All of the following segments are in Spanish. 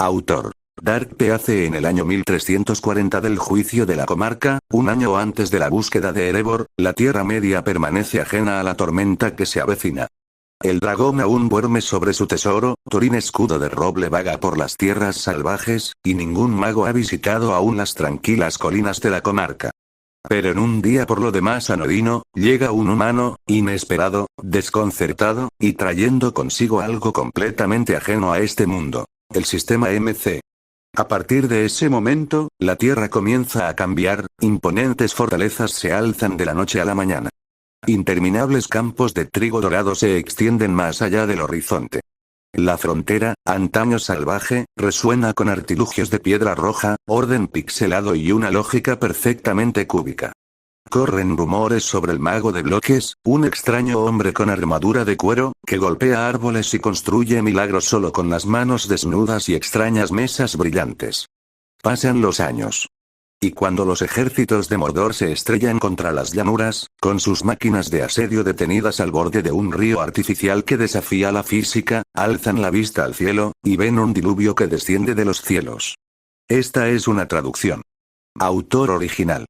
Autor. Dark Peace. En el año 1340 del juicio de la comarca, un año antes de la búsqueda de Erebor, la Tierra Media permanece ajena a la tormenta que se avecina. El dragón aún duerme sobre su tesoro, Thorin escudo de roble vaga por las tierras salvajes, y ningún mago ha visitado aún las tranquilas colinas de la comarca. Pero en un día por lo demás anodino, llega un humano, inesperado, desconcertado, y trayendo consigo algo completamente ajeno a este mundo. El sistema MC. A partir de ese momento, la Tierra comienza a cambiar, imponentes fortalezas se alzan de la noche a la mañana. Interminables campos de trigo dorado se extienden más allá del horizonte. La frontera, antaño salvaje, resuena con artilugios de piedra roja, orden pixelado y una lógica perfectamente cúbica. Corren rumores sobre el mago de bloques, un extraño hombre con armadura de cuero, que golpea árboles y construye milagros solo con las manos desnudas y extrañas mesas brillantes. Pasan los años. Y cuando los ejércitos de Mordor se estrellan contra las llanuras, con sus máquinas de asedio detenidas al borde de un río artificial que desafía la física, alzan la vista al cielo, y ven un diluvio que desciende de los cielos. Esta es una traducción. Autor original.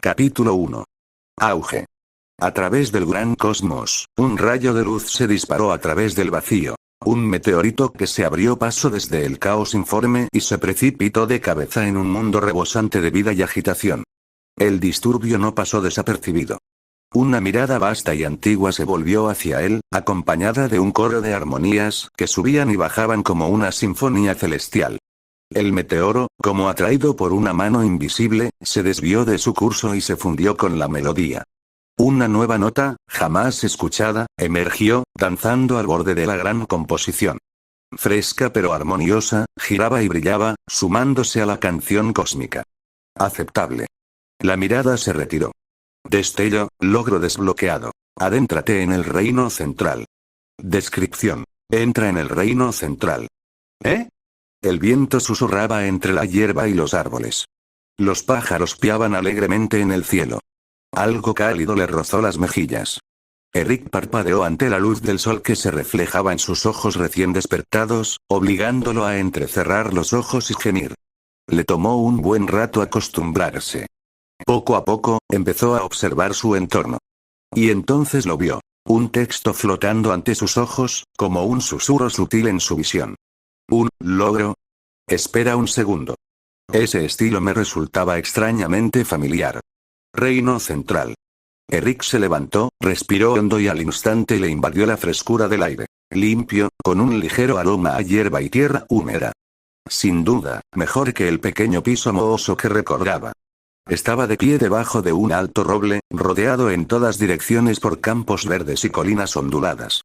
Capítulo 1. Auge. A través del gran cosmos, un rayo de luz se disparó a través del vacío. Un meteorito que se abrió paso desde el caos informe y se precipitó de cabeza en un mundo rebosante de vida y agitación. El disturbio no pasó desapercibido. Una mirada vasta y antigua se volvió hacia él, acompañada de un coro de armonías que subían y bajaban como una sinfonía celestial. El meteoro, como atraído por una mano invisible, se desvió de su curso y se fundió con la melodía. Una nueva nota, jamás escuchada, emergió, danzando al borde de la gran composición. Fresca pero armoniosa, giraba y brillaba, sumándose a la canción cósmica. Aceptable. La mirada se retiró. Destello, logro desbloqueado. Adéntrate en el reino central. Descripción. Entra en el reino central. ¿Eh? El viento susurraba entre la hierba y los árboles. Los pájaros piaban alegremente en el cielo. Algo cálido le rozó las mejillas. Eric parpadeó ante la luz del sol que se reflejaba en sus ojos recién despertados, obligándolo a entrecerrar los ojos y gemir. Le tomó un buen rato acostumbrarse. Poco a poco, empezó a observar su entorno. Y entonces lo vio. Un texto flotando ante sus ojos, como un susurro sutil en su visión. ¿Un logro? Espera un segundo. Ese estilo me resultaba extrañamente familiar. Reino central. Eric se levantó, respiró hondo y al instante le invadió la frescura del aire. Limpio, con un ligero aroma a hierba y tierra húmeda. Sin duda, mejor que el pequeño piso mohoso que recordaba. Estaba de pie debajo de un alto roble, rodeado en todas direcciones por campos verdes y colinas onduladas.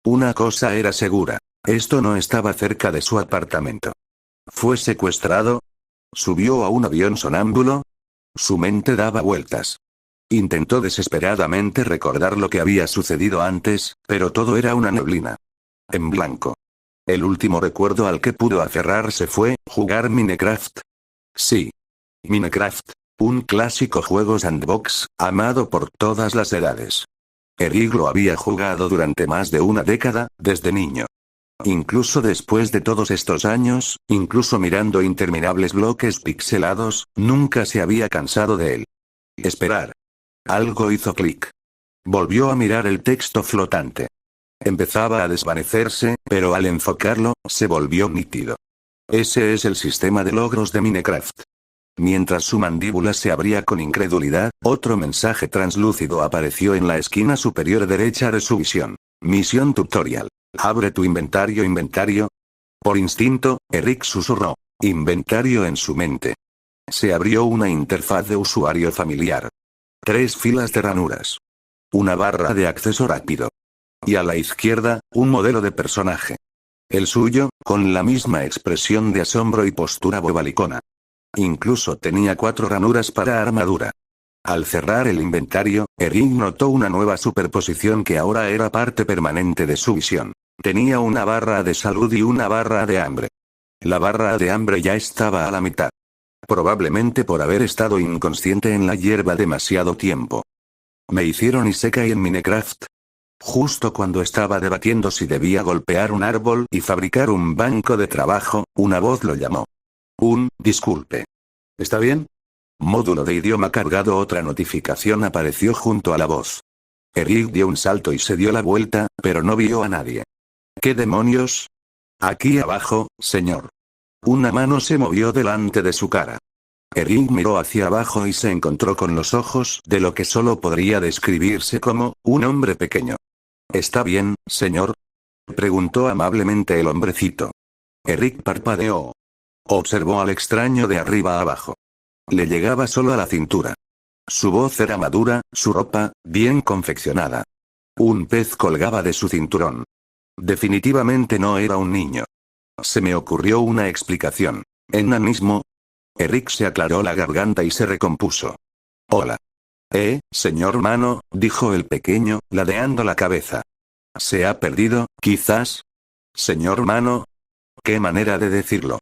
Una cosa era segura. Esto no estaba cerca de su apartamento. ¿Fue secuestrado? ¿Subió a un avión sonámbulo? Su mente daba vueltas. Intentó desesperadamente recordar lo que había sucedido antes, pero todo era una neblina. En blanco. El último recuerdo al que pudo aferrarse fue jugar Minecraft. Sí. Minecraft. Un clásico juego sandbox, amado por todas las edades. Eric lo había jugado durante más de una década, desde niño. Incluso después de todos estos años, incluso mirando interminables bloques pixelados, nunca se había cansado de él. Esperar. Algo hizo clic. Volvió a mirar el texto flotante. Empezaba a desvanecerse, pero al enfocarlo, se volvió nítido. Ese es el sistema de logros de Minecraft. Mientras su mandíbula se abría con incredulidad, otro mensaje translúcido apareció en la esquina superior derecha de su visión. Misión tutorial. Abre tu inventario. Por instinto, Eric susurró. Inventario en su mente. Se abrió una interfaz de usuario familiar. 3 filas de ranuras. Una barra de acceso rápido. Y a la izquierda, un modelo de personaje. El suyo, con la misma expresión de asombro y postura bobalicona. Incluso tenía 4 ranuras para armadura. Al cerrar el inventario, Eric notó una nueva superposición que ahora era parte permanente de su visión. Tenía una barra de salud y una barra de hambre. La barra de hambre ya estaba a la mitad. Probablemente por haber estado inconsciente en la hierba demasiado tiempo. Me hicieron isekai en Minecraft. Justo cuando estaba debatiendo si debía golpear un árbol y fabricar un banco de trabajo, una voz lo llamó. Disculpe. ¿Está bien? Módulo de idioma cargado. Otra notificación apareció junto a la voz. Eric dio un salto y se dio la vuelta, pero no vio a nadie. ¿Qué demonios? Aquí abajo, señor. Una mano se movió delante de su cara. Eric miró hacia abajo y se encontró con los ojos de lo que solo podría describirse como un hombre pequeño. ¿Está bien, señor? Preguntó amablemente el hombrecito. Eric parpadeó. Observó al extraño de arriba a abajo. Le llegaba solo a la cintura. Su voz era madura, su ropa, bien confeccionada. Un pez colgaba de su cinturón. Definitivamente no era un niño. Se me ocurrió una explicación. ¿Enanismo? Eric se aclaró la garganta y se recompuso. Hola. Señor Mano, dijo el pequeño, ladeando la cabeza. ¿Se ha perdido, quizás? Señor Mano. ¿Qué manera de decirlo?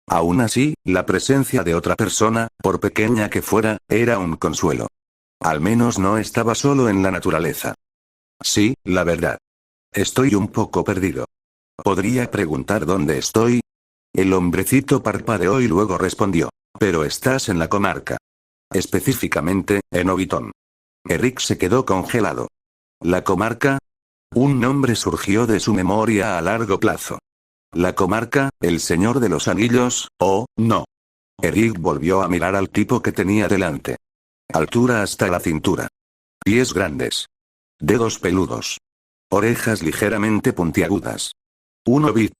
Aún así, la presencia de otra persona, por pequeña que fuera, era un consuelo. Al menos no estaba solo en la naturaleza. Sí, la verdad. Estoy un poco perdido. ¿Podría preguntar dónde estoy? El hombrecito parpadeó y luego respondió. Pero estás en la comarca. Específicamente, en Hobbiton. Eric se quedó congelado. ¿La comarca? Un nombre surgió de su memoria a largo plazo. La comarca, el Señor de los Anillos, ¿oh, no? Eric volvió a mirar al tipo que tenía delante. Altura hasta la cintura. Pies grandes. Dedos peludos. Orejas ligeramente puntiagudas. Un hobbit.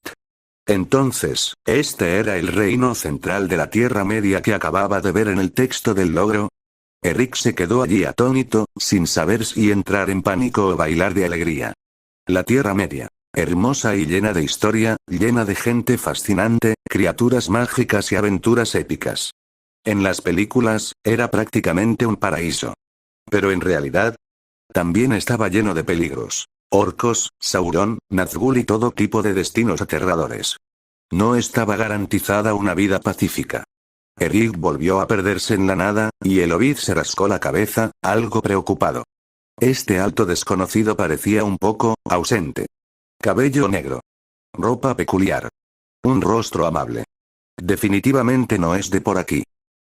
Entonces, ¿este era el reino central de la Tierra Media que acababa de ver en el texto del logro? Eric se quedó allí atónito, sin saber si entrar en pánico o bailar de alegría. La Tierra Media. Hermosa y llena de historia, llena de gente fascinante, criaturas mágicas y aventuras épicas. En las películas, era prácticamente un paraíso. Pero en realidad, también estaba lleno de peligros. Orcos, Sauron, Nazgûl y todo tipo de destinos aterradores. No estaba garantizada una vida pacífica. Eric volvió a perderse en la nada, y el hobbit se rascó la cabeza, algo preocupado. Este alto desconocido parecía un poco ausente. Cabello negro. Ropa peculiar. Un rostro amable. Definitivamente no es de por aquí.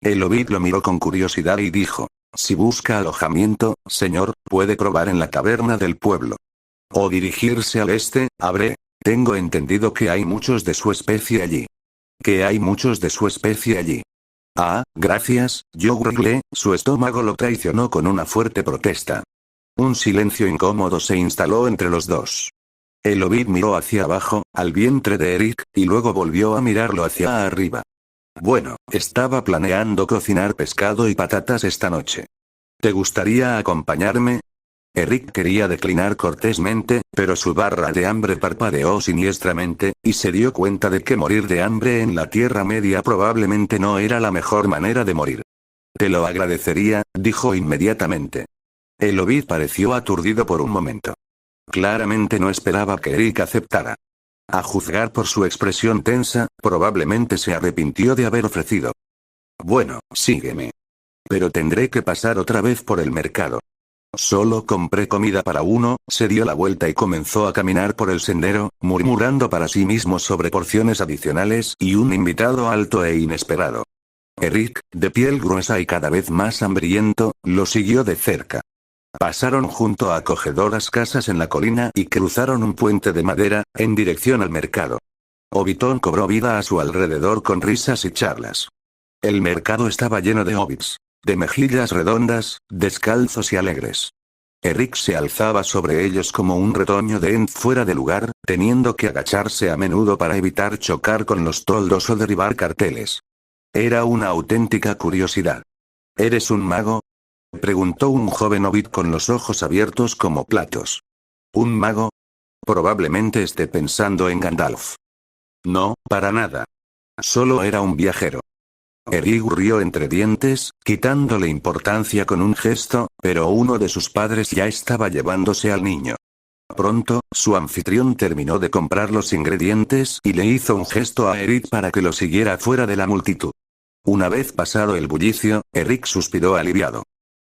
El hobbit lo miró con curiosidad y dijo, si busca alojamiento, señor, puede probar en la taberna del pueblo. O dirigirse al este, Abre. Tengo entendido que hay muchos de su especie allí. Que hay muchos de su especie allí. Ah, gracias, yo Wrigley, su estómago lo traicionó con una fuerte protesta. Un silencio incómodo se instaló entre los dos. El hobbit miró hacia abajo, al vientre de Eric, y luego volvió a mirarlo hacia arriba. Bueno, estaba planeando cocinar pescado y patatas esta noche. ¿Te gustaría acompañarme? Eric quería declinar cortésmente, pero su barra de hambre parpadeó siniestramente, y se dio cuenta de que morir de hambre en la Tierra Media probablemente no era la mejor manera de morir. Te lo agradecería, dijo inmediatamente. El hobbit pareció aturdido por un momento. Claramente no esperaba que Eric aceptara. A juzgar por su expresión tensa, probablemente se arrepintió de haber ofrecido. Bueno, sígueme. Pero tendré que pasar otra vez por el mercado. Solo compré comida para uno, se dio la vuelta y comenzó a caminar por el sendero, murmurando para sí mismo sobre porciones adicionales y un invitado alto e inesperado. Eric, de piel gruesa y cada vez más hambriento, lo siguió de cerca. Pasaron junto a acogedoras casas en la colina y cruzaron un puente de madera, en dirección al mercado. Hobbiton cobró vida a su alrededor con risas y charlas. El mercado estaba lleno de hobbits. De mejillas redondas, descalzos y alegres. Eric se alzaba sobre ellos como un retoño de Ent fuera de lugar, teniendo que agacharse a menudo para evitar chocar con los toldos o derribar carteles. Era una auténtica curiosidad. ¿Eres un mago? Preguntó un joven hobbit con los ojos abiertos como platos. ¿Un mago? Probablemente esté pensando en Gandalf. No, para nada. Solo era un viajero. Eric rió entre dientes, quitándole importancia con un gesto, pero uno de sus padres ya estaba llevándose al niño. Pronto, su anfitrión terminó de comprar los ingredientes y le hizo un gesto a Eric para que lo siguiera fuera de la multitud. Una vez pasado el bullicio, Eric suspiró aliviado.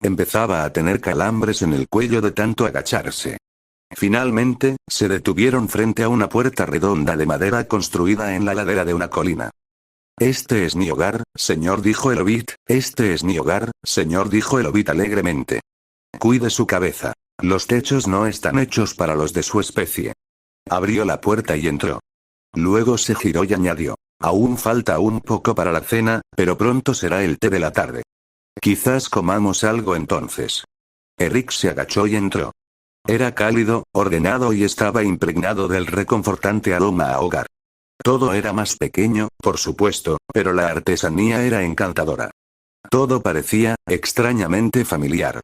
Empezaba a tener calambres en el cuello de tanto agacharse. Finalmente, se detuvieron frente a una puerta redonda de madera construida en la ladera de una colina. «Este es mi hogar, señor», dijo el hobbit. «Este es mi hogar, señor», dijo el hobbit alegremente. «Cuide su cabeza. Los techos no están hechos para los de su especie». Abrió la puerta y entró. Luego se giró y añadió: «Aún falta un poco para la cena, pero pronto será el té de la tarde. Quizás comamos algo entonces». Eric se agachó y entró. Era cálido, ordenado y estaba impregnado del reconfortante aroma a hogar. Todo era más pequeño, por supuesto, pero la artesanía era encantadora. Todo parecía, extrañamente familiar.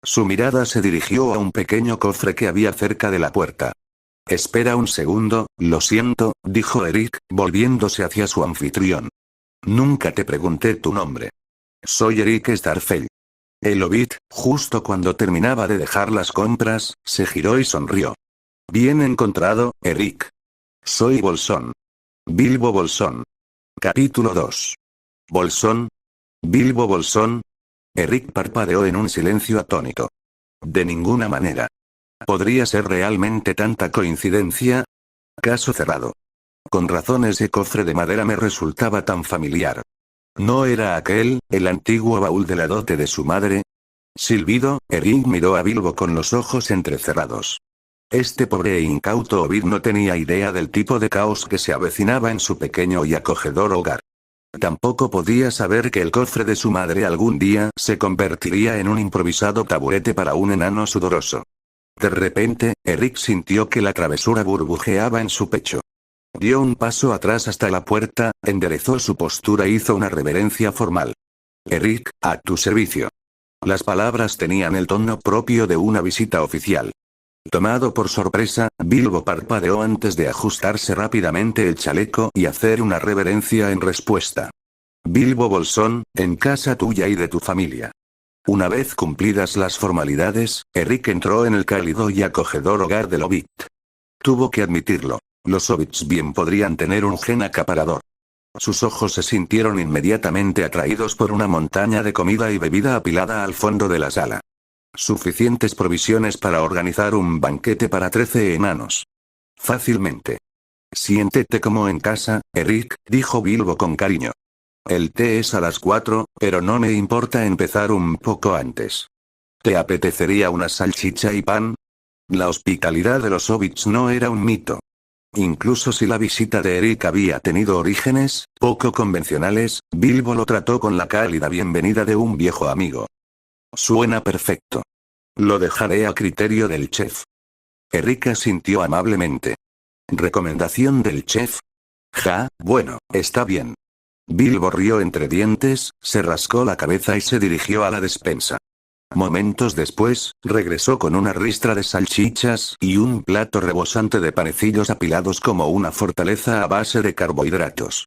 Su mirada se dirigió a un pequeño cofre que había cerca de la puerta. «Espera un segundo, lo siento», dijo Eric, volviéndose hacia su anfitrión. «Nunca te pregunté tu nombre». «Soy Eric Starfell». El hobbit, justo cuando terminaba de dejar las compras, se giró y sonrió. «Bien encontrado, Eric. Soy Bolsón. Bilbo Bolsón». Capítulo 2. ¿Bolsón? ¿Bilbo Bolsón? Eric parpadeó en un silencio atónito. De ninguna manera. ¿Podría ser realmente tanta coincidencia? Caso cerrado. Con razón ese cofre de madera me resultaba tan familiar. ¿No era aquel, el antiguo baúl de la dote de su madre? Silbido, Eric miró a Bilbo con los ojos entrecerrados. Este pobre e incauto hobbit no tenía idea del tipo de caos que se avecinaba en su pequeño y acogedor hogar. Tampoco podía saber que el cofre de su madre algún día se convertiría en un improvisado taburete para un enano sudoroso. De repente, Eric sintió que la travesura burbujeaba en su pecho. Dio un paso atrás hasta la puerta, enderezó su postura e hizo una reverencia formal. «Eric, a tu servicio». Las palabras tenían el tono propio de una visita oficial. Tomado por sorpresa, Bilbo parpadeó antes de ajustarse rápidamente el chaleco y hacer una reverencia en respuesta. «Bilbo Bolsón, en casa tuya y de tu familia». Una vez cumplidas las formalidades, Eric entró en el cálido y acogedor hogar del hobbit. Tuvo que admitirlo. Los hobbits bien podrían tener un gen acaparador. Sus ojos se sintieron inmediatamente atraídos por una montaña de comida y bebida apilada al fondo de la sala. Suficientes provisiones para organizar un banquete para 13 enanos. Fácilmente. «Siéntete como en casa, Eric», dijo Bilbo con cariño. «El té es a las 4, pero no me importa empezar un poco antes. ¿Te apetecería una salchicha y pan?» La hospitalidad de los hobbits no era un mito. Incluso si la visita de Eric había tenido orígenes poco convencionales, Bilbo lo trató con la cálida bienvenida de un viejo amigo. «Suena perfecto. Lo dejaré a criterio del chef». Eric asintió amablemente. «¿Recomendación del chef?» «Ja, bueno, está bien». Bilbo rió entre dientes, se rascó la cabeza y se dirigió a la despensa. Momentos después, regresó con una ristra de salchichas y un plato rebosante de panecillos apilados como una fortaleza a base de carbohidratos.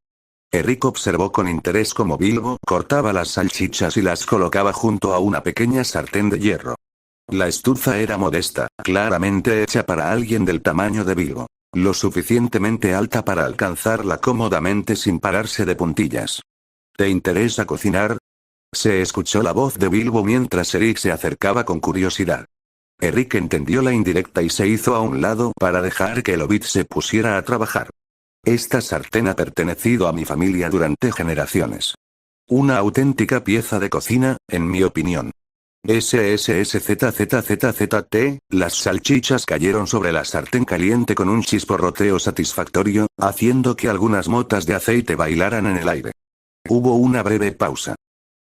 Eric observó con interés cómo Bilbo cortaba las salchichas y las colocaba junto a una pequeña sartén de hierro. La estufa era modesta, claramente hecha para alguien del tamaño de Bilbo. Lo suficientemente alta para alcanzarla cómodamente sin pararse de puntillas. «¿Te interesa cocinar?» Se escuchó la voz de Bilbo mientras Eric se acercaba con curiosidad. Eric entendió la indirecta y se hizo a un lado para dejar que el hobbit se pusiera a trabajar. «Esta sartén ha pertenecido a mi familia durante generaciones. Una auténtica pieza de cocina, en mi opinión». SSSZZZZT, las salchichas cayeron sobre la sartén caliente con un chisporroteo satisfactorio, haciendo que algunas motas de aceite bailaran en el aire. Hubo una breve pausa.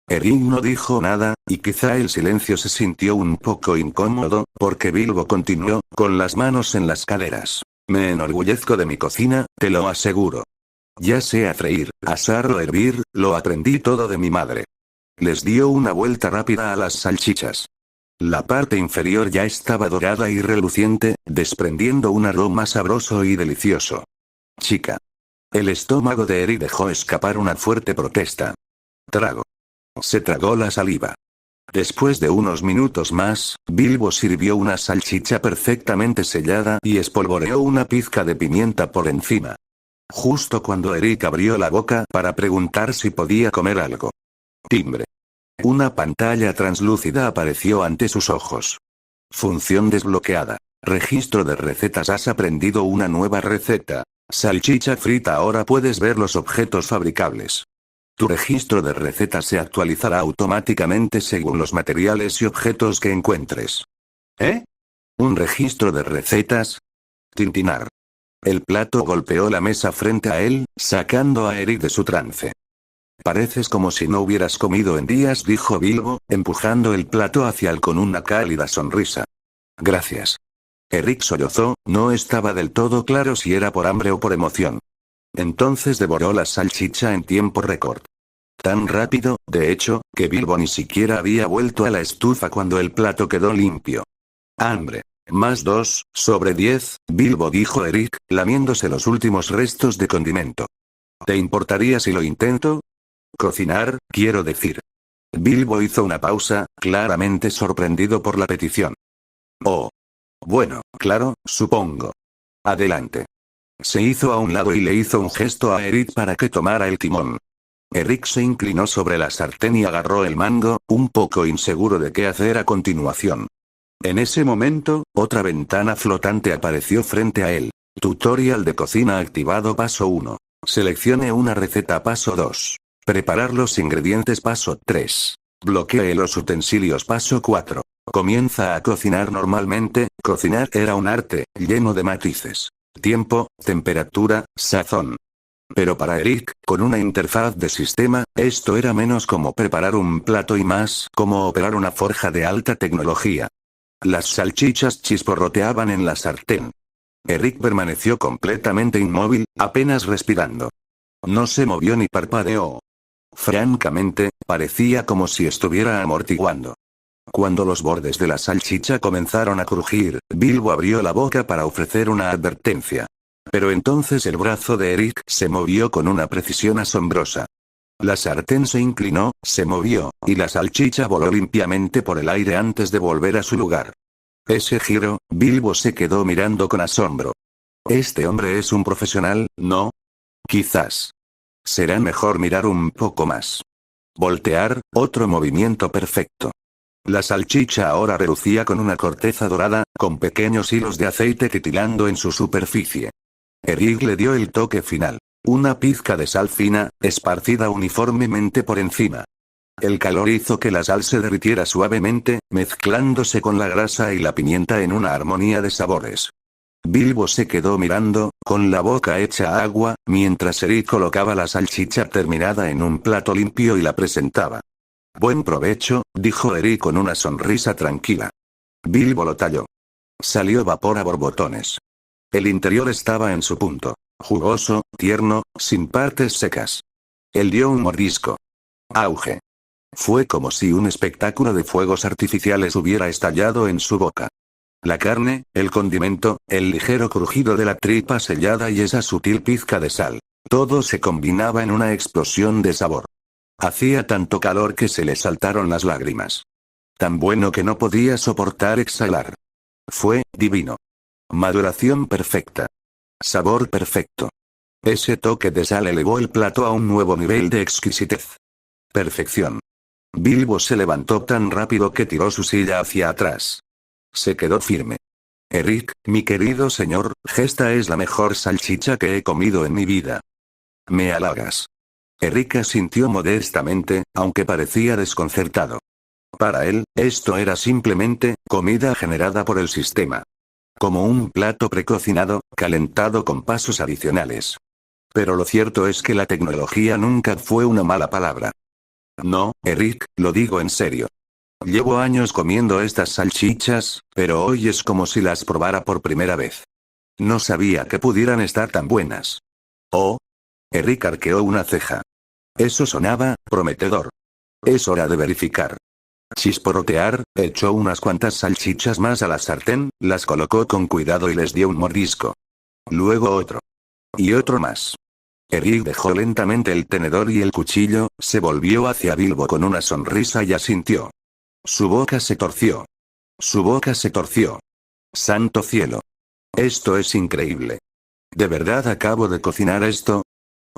Eric no dijo nada, y quizá el silencio se sintió un poco incómodo, porque Bilbo continuó, con las manos en las caderas. «Me enorgullezco de mi cocina, te lo aseguro. Ya sea freír, asar o hervir, lo aprendí todo de mi madre». Les dio una vuelta rápida a las salchichas. La parte inferior ya estaba dorada y reluciente, desprendiendo un aroma sabroso y delicioso. «Chica». El estómago de Eric dejó escapar una fuerte protesta. «Trago». Se tragó la saliva. Después de unos minutos más, Bilbo sirvió una salchicha perfectamente sellada y espolvoreó una pizca de pimienta por encima. Justo cuando Eric abrió la boca para preguntar si podía comer algo. Timbre. Una pantalla translúcida apareció ante sus ojos. Función desbloqueada. Registro de recetas. Has aprendido una nueva receta. Salchicha frita. Ahora puedes ver los objetos fabricables. Tu registro de recetas se actualizará automáticamente según los materiales y objetos que encuentres. ¿Eh? ¿Un registro de recetas? Tintinar. El plato golpeó la mesa frente a él, sacando a Eric de su trance. Pareces como si no hubieras comido en días, dijo Bilbo, empujando el plato hacia él con una cálida sonrisa. Gracias. Eric sollozó, no estaba del todo claro si era por hambre o por emoción. Entonces devoró la salchicha en tiempo récord. Tan rápido, de hecho, que Bilbo ni siquiera había vuelto a la estufa cuando el plato quedó limpio. Hambre. Más 2, sobre 10, Bilbo, dijo Eric, lamiéndose los últimos restos de condimento. ¿Te importaría si lo intento? Cocinar, quiero decir. Bilbo hizo una pausa, claramente sorprendido por la petición. Oh. Bueno, claro, supongo. Adelante. Se hizo a un lado y le hizo un gesto a Eric para que tomara el timón. Eric se inclinó sobre la sartén y agarró el mango, un poco inseguro de qué hacer a continuación. En ese momento, otra ventana flotante apareció frente a él. Tutorial de cocina activado. Paso 1. Seleccione una receta. Paso 2. Preparar los ingredientes. Paso 3. Bloquee los utensilios. Paso 4. Comienza a cocinar normalmente. Cocinar era un arte, lleno de matices. Tiempo, temperatura, sazón. Pero para Eric, con una interfaz de sistema, esto era menos como preparar un plato y más como operar una forja de alta tecnología. Las salchichas chisporroteaban en la sartén. Eric permaneció completamente inmóvil, apenas respirando. No se movió ni parpadeó. Francamente, parecía como si estuviera amortiguando. Cuando los bordes de la salchicha comenzaron a crujir, Bilbo abrió la boca para ofrecer una advertencia. Pero entonces el brazo de Eric se movió con una precisión asombrosa. La sartén se inclinó, se movió, y la salchicha voló limpiamente por el aire antes de volver a su lugar. Ese giro, Bilbo se quedó mirando con asombro. Este hombre es un profesional, ¿no? Quizás. Será mejor mirar un poco más. Voltear, otro movimiento perfecto. La salchicha ahora relucía con una corteza dorada, con pequeños hilos de aceite titilando en su superficie. Eric le dio el toque final. Una pizca de sal fina, esparcida uniformemente por encima. El calor hizo que la sal se derritiera suavemente, mezclándose con la grasa y la pimienta en una armonía de sabores. Bilbo se quedó mirando, con la boca hecha agua, mientras Eric colocaba la salchicha terminada en un plato limpio y la presentaba. Buen provecho, dijo Eric con una sonrisa tranquila. Bilbo lo talló. Salió vapor a borbotones. El interior estaba en su punto. Jugoso, tierno, sin partes secas. Él dio un mordisco. Auge. Fue como si un espectáculo de fuegos artificiales hubiera estallado en su boca. La carne, el condimento, el ligero crujido de la tripa sellada y esa sutil pizca de sal. Todo se combinaba en una explosión de sabor. Hacía tanto calor que se le saltaron las lágrimas. Tan bueno que no podía soportar exhalar. Fue divino. Maduración perfecta. Sabor perfecto. Ese toque de sal elevó el plato a un nuevo nivel de exquisitez. Perfección. Bilbo se levantó tan rápido que tiró su silla hacia atrás. Se quedó firme. Eric, mi querido señor, esta es la mejor salchicha que he comido en mi vida. Me halagas. Eric asintió modestamente, aunque parecía desconcertado. Para él, esto era simplemente comida generada por el sistema. Como un plato precocinado, calentado con pasos adicionales. Pero lo cierto es que la tecnología nunca fue una mala palabra. No, Eric, lo digo en serio. Llevo años comiendo estas salchichas, pero hoy es como si las probara por primera vez. No sabía que pudieran estar tan buenas. Oh. Eric arqueó una ceja. Eso sonaba prometedor. Es hora de verificar. Chisporrotear, echó unas cuantas salchichas más a la sartén, las colocó con cuidado y les dio un mordisco. Luego otro. Y otro más. Eric dejó lentamente el tenedor y el cuchillo, se volvió hacia Bilbo con una sonrisa y asintió. Su boca se torció. Su boca se torció. ¡Santo cielo! Esto es increíble. ¿De verdad acabo de cocinar esto?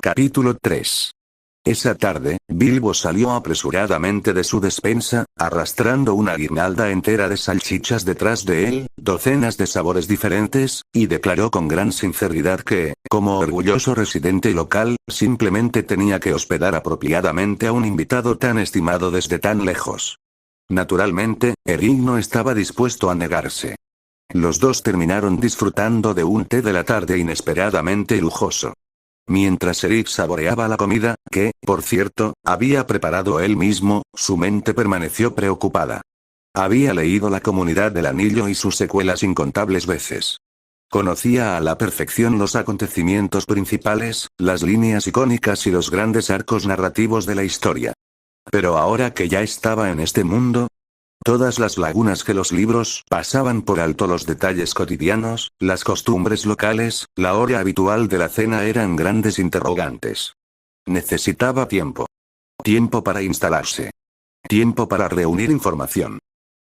Capítulo 3. Esa tarde, Bilbo salió apresuradamente de su despensa, arrastrando una guirnalda entera de salchichas detrás de él, docenas de sabores diferentes, y declaró con gran sinceridad que, como orgulloso residente local, simplemente tenía que hospedar apropiadamente a un invitado tan estimado desde tan lejos. Naturalmente, Eric no estaba dispuesto a negarse. Los dos terminaron disfrutando de un té de la tarde inesperadamente lujoso. Mientras Eric saboreaba la comida, que, por cierto, había preparado él mismo, su mente permaneció preocupada. Había leído La Comunidad del Anillo y sus secuelas incontables veces. Conocía a la perfección los acontecimientos principales, las líneas icónicas y los grandes arcos narrativos de la historia. Pero ahora que ya estaba en este mundo, todas las lagunas que los libros pasaban por alto, los detalles cotidianos, las costumbres locales, la hora habitual de la cena eran grandes interrogantes. Necesitaba tiempo. Tiempo para instalarse. Tiempo para reunir información.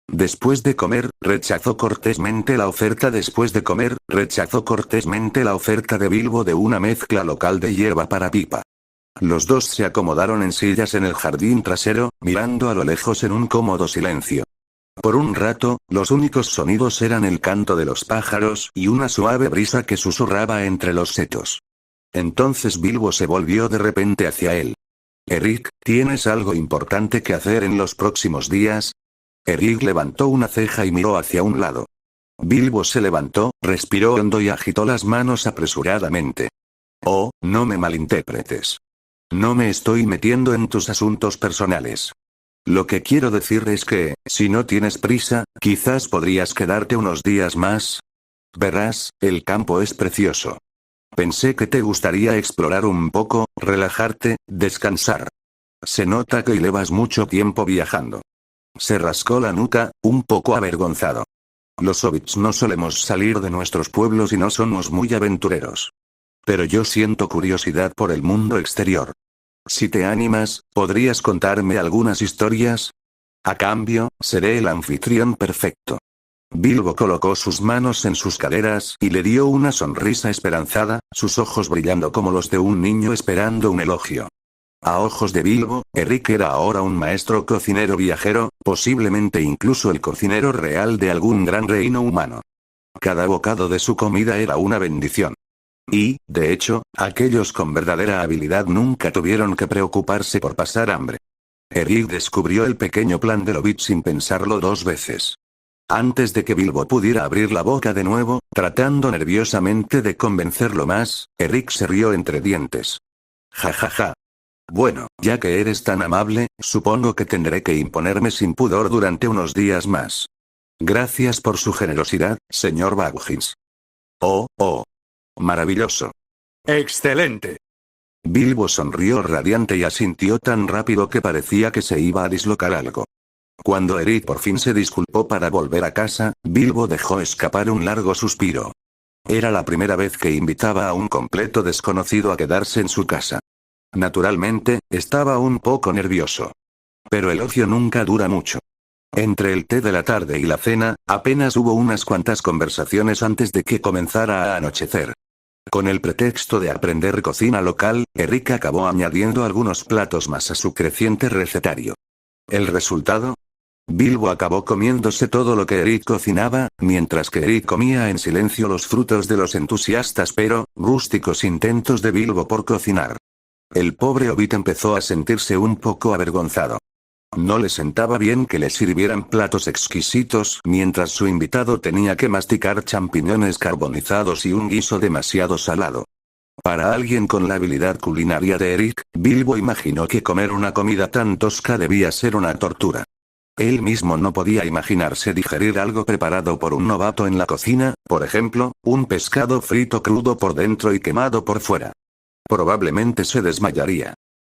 Después de comer, rechazó cortésmente la oferta de Bilbo de una mezcla local de hierba para pipa. Los dos se acomodaron en sillas en el jardín trasero, mirando a lo lejos en un cómodo silencio. Por un rato, los únicos sonidos eran el canto de los pájaros y una suave brisa que susurraba entre los setos. Entonces Bilbo se volvió de repente hacia él. «Eric, ¿tienes algo importante que hacer en los próximos días?» Eric levantó una ceja y miró hacia un lado. Bilbo se levantó, respiró hondo y agitó las manos apresuradamente. «Oh, no me malinterpretes. No me estoy metiendo en tus asuntos personales. Lo que quiero decir es que, si no tienes prisa, quizás podrías quedarte unos días más. Verás, el campo es precioso. Pensé que te gustaría explorar un poco, relajarte, descansar. Se nota que llevas mucho tiempo viajando». Se rascó la nuca, un poco avergonzado. Los hobbits no solemos salir de nuestros pueblos y no somos muy aventureros. Pero yo siento curiosidad por el mundo exterior. Si te animas, ¿podrías contarme algunas historias? A cambio, seré el anfitrión perfecto. Bilbo colocó sus manos en sus caderas y le dio una sonrisa esperanzada, sus ojos brillando como los de un niño esperando un elogio. A ojos de Bilbo, Eric era ahora un maestro cocinero viajero, posiblemente incluso el cocinero real de algún gran reino humano. Cada bocado de su comida era una bendición. Y, de hecho, aquellos con verdadera habilidad nunca tuvieron que preocuparse por pasar hambre. Eric descubrió el pequeño plan del hobbit sin pensarlo dos veces. Antes de que Bilbo pudiera abrir la boca de nuevo, tratando nerviosamente de convencerlo más, Eric se rió entre dientes. Ja ja ja. Bueno, ya que eres tan amable, supongo que tendré que imponerme sin pudor durante unos días más. Gracias por su generosidad, señor Baggins. Oh, oh. Maravilloso. Excelente. Bilbo sonrió radiante y asintió tan rápido que parecía que se iba a dislocar algo. Cuando Eric por fin se disculpó para volver a casa, Bilbo dejó escapar un largo suspiro. Era la primera vez que invitaba a un completo desconocido a quedarse en su casa. Naturalmente, estaba un poco nervioso. Pero el ocio nunca dura mucho. Entre el té de la tarde y la cena, apenas hubo unas cuantas conversaciones antes de que comenzara a anochecer. Con el pretexto de aprender cocina local, Eric acabó añadiendo algunos platos más a su creciente recetario. ¿El resultado? Bilbo acabó comiéndose todo lo que Eric cocinaba, mientras que Eric comía en silencio los frutos de los entusiastas pero rústicos intentos de Bilbo por cocinar. El pobre hobbit empezó a sentirse un poco avergonzado. No le sentaba bien que le sirvieran platos exquisitos mientras su invitado tenía que masticar champiñones carbonizados y un guiso demasiado salado. Para alguien con la habilidad culinaria de Eric, Bilbo imaginó que comer una comida tan tosca debía ser una tortura. Él mismo no podía imaginarse digerir algo preparado por un novato en la cocina, por ejemplo, un pescado frito crudo por dentro y quemado por fuera. Probablemente se desmayaría.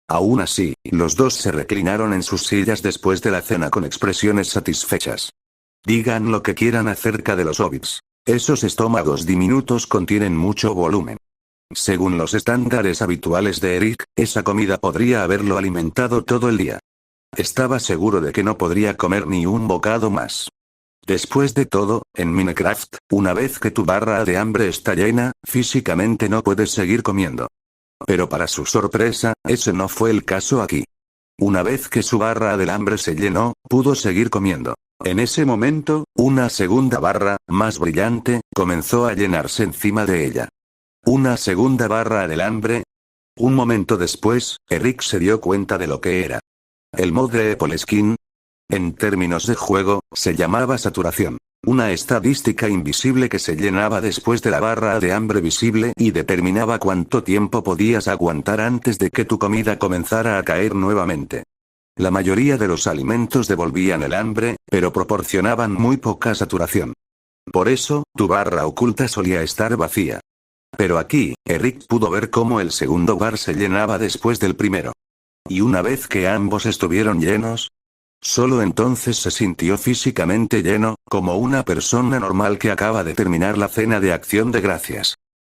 Aún así, los dos se reclinaron en sus sillas después de la cena con expresiones satisfechas. Digan lo que quieran acerca de los hobbits. Esos estómagos diminutos contienen mucho volumen. Según los estándares habituales de Eric, esa comida podría haberlo alimentado todo el día. Estaba seguro de que no podría comer ni un bocado más. Después de todo, en Minecraft, una vez que tu barra de hambre está llena, físicamente no puedes seguir comiendo. Pero para su sorpresa, ese no fue el caso aquí. Una vez que su barra del hambre se llenó, pudo seguir comiendo. En ese momento, una segunda barra, más brillante, comenzó a llenarse encima de ella. ¿Una segunda barra del hambre? Un momento después, Eric se dio cuenta de lo que era. El mod de Apple Skin. En términos de juego, se llamaba saturación. Una estadística invisible que se llenaba después de la barra de hambre visible y determinaba cuánto tiempo podías aguantar antes de que tu comida comenzara a caer nuevamente. La mayoría de los alimentos devolvían el hambre, pero proporcionaban muy poca saturación. Por eso, tu barra oculta solía estar vacía. Pero aquí, Eric pudo ver cómo el segundo bar se llenaba después del primero. Y una vez que ambos estuvieron llenos, solo entonces se sintió físicamente lleno, como una persona normal que acaba de terminar la cena de Acción de Gracias.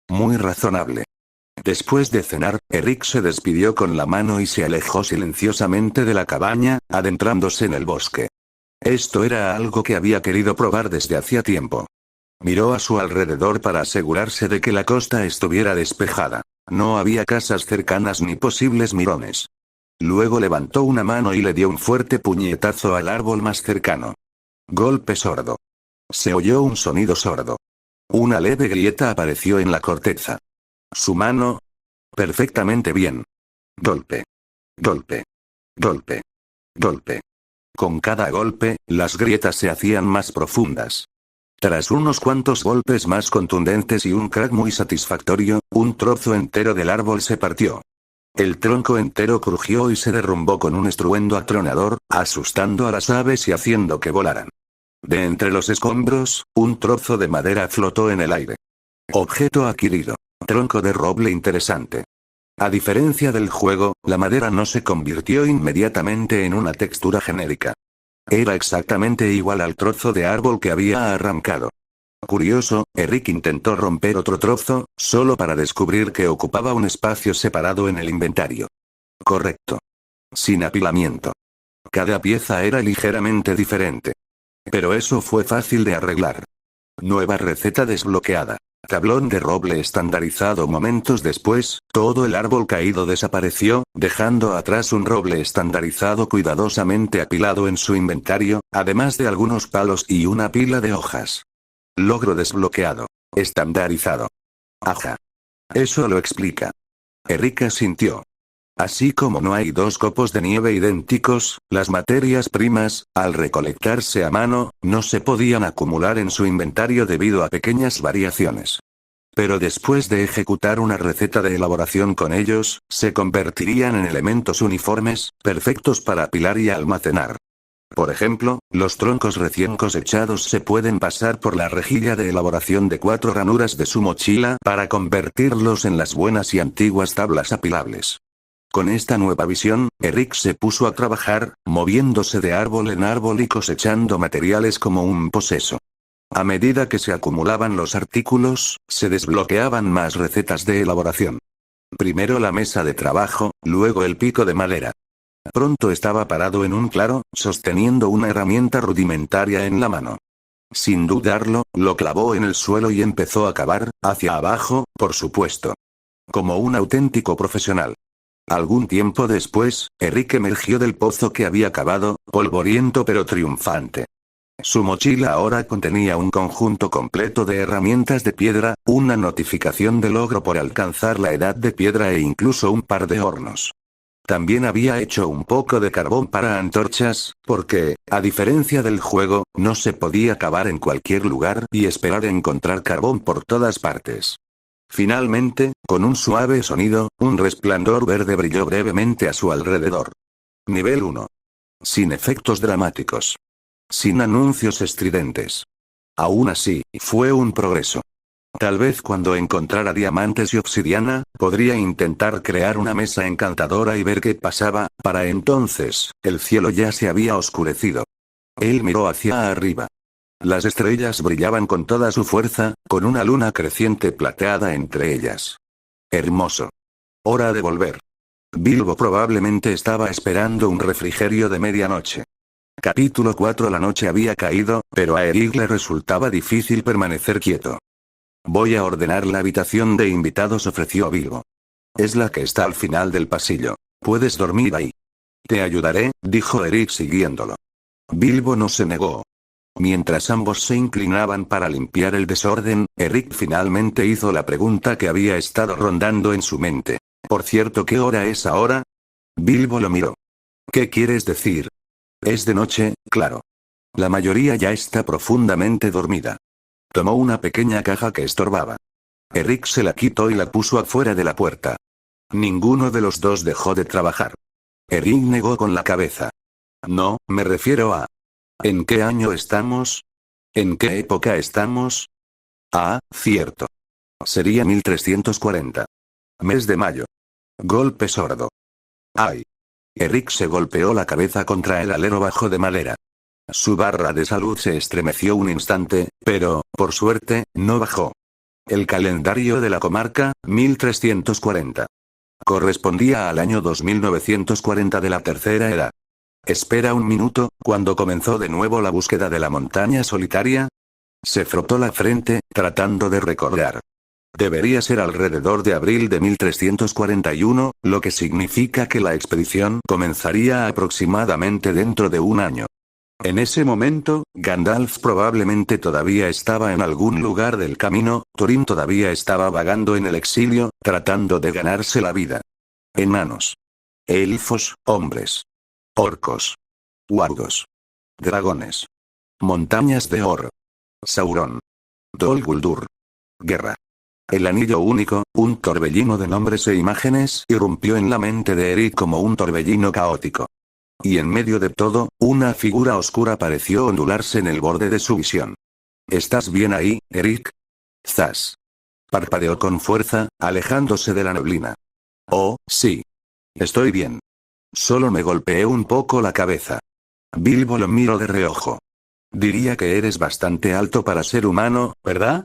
Muy razonable. Después de cenar, Eric se despidió con la mano y se alejó silenciosamente de la cabaña, adentrándose en el bosque. Esto era algo que había querido probar desde hacía tiempo. Miró a su alrededor para asegurarse de que la costa estuviera despejada. No había casas cercanas ni posibles mirones. Luego levantó una mano y le dio un fuerte puñetazo al árbol más cercano. Golpe sordo. Se oyó un sonido sordo. Una leve grieta apareció en la corteza. Su mano. Perfectamente bien. Golpe. Golpe. Golpe. Golpe. Con cada golpe, las grietas se hacían más profundas. Tras unos cuantos golpes más contundentes y un crack muy satisfactorio, un trozo entero del árbol se partió. El tronco entero crujió y se derrumbó con un estruendo atronador, asustando a las aves y haciendo que volaran. De entre los escombros, un trozo de madera flotó en el aire. Objeto adquirido. Tronco de roble interesante. A diferencia del juego, la madera no se convirtió inmediatamente en una textura genérica. Era exactamente igual al trozo de árbol que había arrancado. Curioso, Eric intentó romper otro trozo, solo para descubrir que ocupaba un espacio separado en el inventario. Correcto. Sin apilamiento. Cada pieza era ligeramente diferente. Pero eso fue fácil de arreglar. Nueva receta desbloqueada. Tablón de roble estandarizado. Momentos después, todo el árbol caído desapareció, dejando atrás un roble estandarizado cuidadosamente apilado en su inventario, además de algunos palos y una pila de hojas. Logro desbloqueado. Estandarizado. Ajá. Eso lo explica. Eric asintió. Así como no hay dos copos de nieve idénticos, las materias primas, al recolectarse a mano, no se podían acumular en su inventario debido a pequeñas variaciones. Pero después de ejecutar una receta de elaboración con ellos, se convertirían en elementos uniformes, perfectos para apilar y almacenar. Por ejemplo, los troncos recién cosechados se pueden pasar por la rejilla de elaboración de 4 ranuras de su mochila para convertirlos en las buenas y antiguas tablas apilables. Con esta nueva visión, Eric se puso a trabajar, moviéndose de árbol en árbol y cosechando materiales como un poseso. A medida que se acumulaban los artículos, se desbloqueaban más recetas de elaboración. Primero la mesa de trabajo, luego el pico de madera. Pronto estaba parado en un claro, sosteniendo una herramienta rudimentaria en la mano. Sin dudarlo, lo clavó en el suelo y empezó a cavar, hacia abajo, por supuesto. Como un auténtico profesional. Algún tiempo después, Eric emergió del pozo que había cavado, polvoriento pero triunfante. Su mochila ahora contenía un conjunto completo de herramientas de piedra, una notificación de logro por alcanzar la edad de piedra e incluso un par de hornos. También había hecho un poco de carbón para antorchas, porque, a diferencia del juego, no se podía cavar en cualquier lugar y esperar encontrar carbón por todas partes. Finalmente, con un suave sonido, un resplandor verde brilló brevemente a su alrededor. Nivel 1. Sin efectos dramáticos. Sin anuncios estridentes. Aún así, fue un progreso. Tal vez cuando encontrara diamantes y obsidiana, podría intentar crear una mesa encantadora y ver qué pasaba. Para entonces, el cielo ya se había oscurecido. Él miró hacia arriba. Las estrellas brillaban con toda su fuerza, con una luna creciente plateada entre ellas. Hermoso. Hora de volver. Bilbo probablemente estaba esperando un refrigerio de medianoche. Capítulo 4. La noche había caído, pero a Eric le resultaba difícil permanecer quieto. Voy a ordenar la habitación de invitados, ofreció Bilbo. Es la que está al final del pasillo. Puedes dormir ahí. Te ayudaré, dijo Eric siguiéndolo. Bilbo no se negó. Mientras ambos se inclinaban para limpiar el desorden, Eric finalmente hizo la pregunta que había estado rondando en su mente. Por cierto, ¿qué hora es ahora? Bilbo lo miró. ¿Qué quieres decir? Es de noche, claro. La mayoría ya está profundamente dormida. Tomó una pequeña caja que estorbaba. Eric se la quitó y la puso afuera de la puerta. Ninguno de los dos dejó de trabajar. Eric negó con la cabeza. No, me refiero a... ¿En qué año estamos? ¿En qué época estamos? Ah, cierto. Sería 1340. Mes de mayo. Golpe sordo. ¡Ay! Eric se golpeó la cabeza contra el alero bajo de madera. Su barra de salud se estremeció un instante, pero, por suerte, no bajó. El calendario de la comarca, 1340. Correspondía al año 2940 de la Tercera Edad. Espera un minuto, ¿cuándo comenzó de nuevo la búsqueda de la montaña solitaria? Se frotó la frente, tratando de recordar. Debería ser alrededor de abril de 1341, lo que significa que la expedición comenzaría aproximadamente dentro de un año. En ese momento, Gandalf probablemente todavía estaba en algún lugar del camino, Thorin todavía estaba vagando en el exilio, tratando de ganarse la vida. Enanos. Elfos, hombres. Orcos. Wargos. Dragones. Montañas de oro. Sauron. Dol Guldur. Guerra. El anillo único, un torbellino de nombres e imágenes, irrumpió en la mente de Eric como un torbellino caótico. Y en medio de todo, una figura oscura pareció ondularse en el borde de su visión. ¿Estás bien ahí, Eric? Zas. Parpadeó con fuerza, alejándose de la neblina. Oh, sí. Estoy bien. Solo me golpeé un poco la cabeza. Bilbo lo miró de reojo. Diría que eres bastante alto para ser humano, ¿verdad?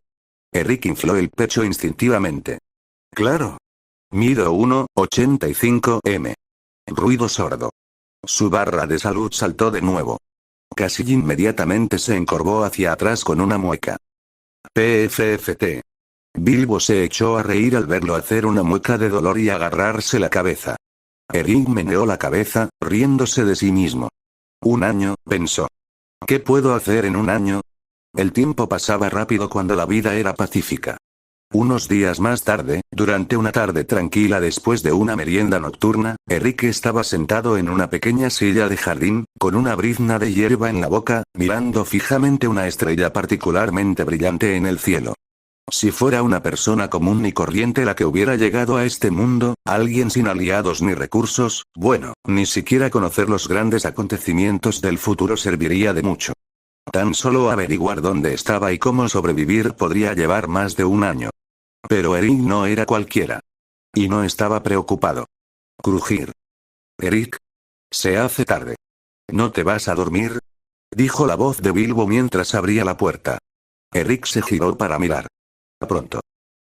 Eric infló el pecho instintivamente. Claro. Mido 1,85 m. Ruido sordo. Su barra de salud saltó de nuevo. Casi inmediatamente se encorvó hacia atrás con una mueca. PFFT. Bilbo se echó a reír al verlo hacer una mueca de dolor y agarrarse la cabeza. Eric meneó la cabeza, riéndose de sí mismo. Un año, pensó. ¿Qué puedo hacer en un año? El tiempo pasaba rápido cuando la vida era pacífica. Unos días más tarde, durante una tarde tranquila después de una merienda nocturna, Eric estaba sentado en una pequeña silla de jardín, con una brizna de hierba en la boca, mirando fijamente una estrella particularmente brillante en el cielo. Si fuera una persona común y corriente la que hubiera llegado a este mundo, alguien sin aliados ni recursos, bueno, ni siquiera conocer los grandes acontecimientos del futuro serviría de mucho. Tan solo averiguar dónde estaba y cómo sobrevivir podría llevar más de un año. Pero Eric no era cualquiera. Y no estaba preocupado. Crujir. Eric. Se hace tarde. ¿No te vas a dormir? Dijo la voz de Bilbo mientras abría la puerta. Eric se giró para mirar. Pronto.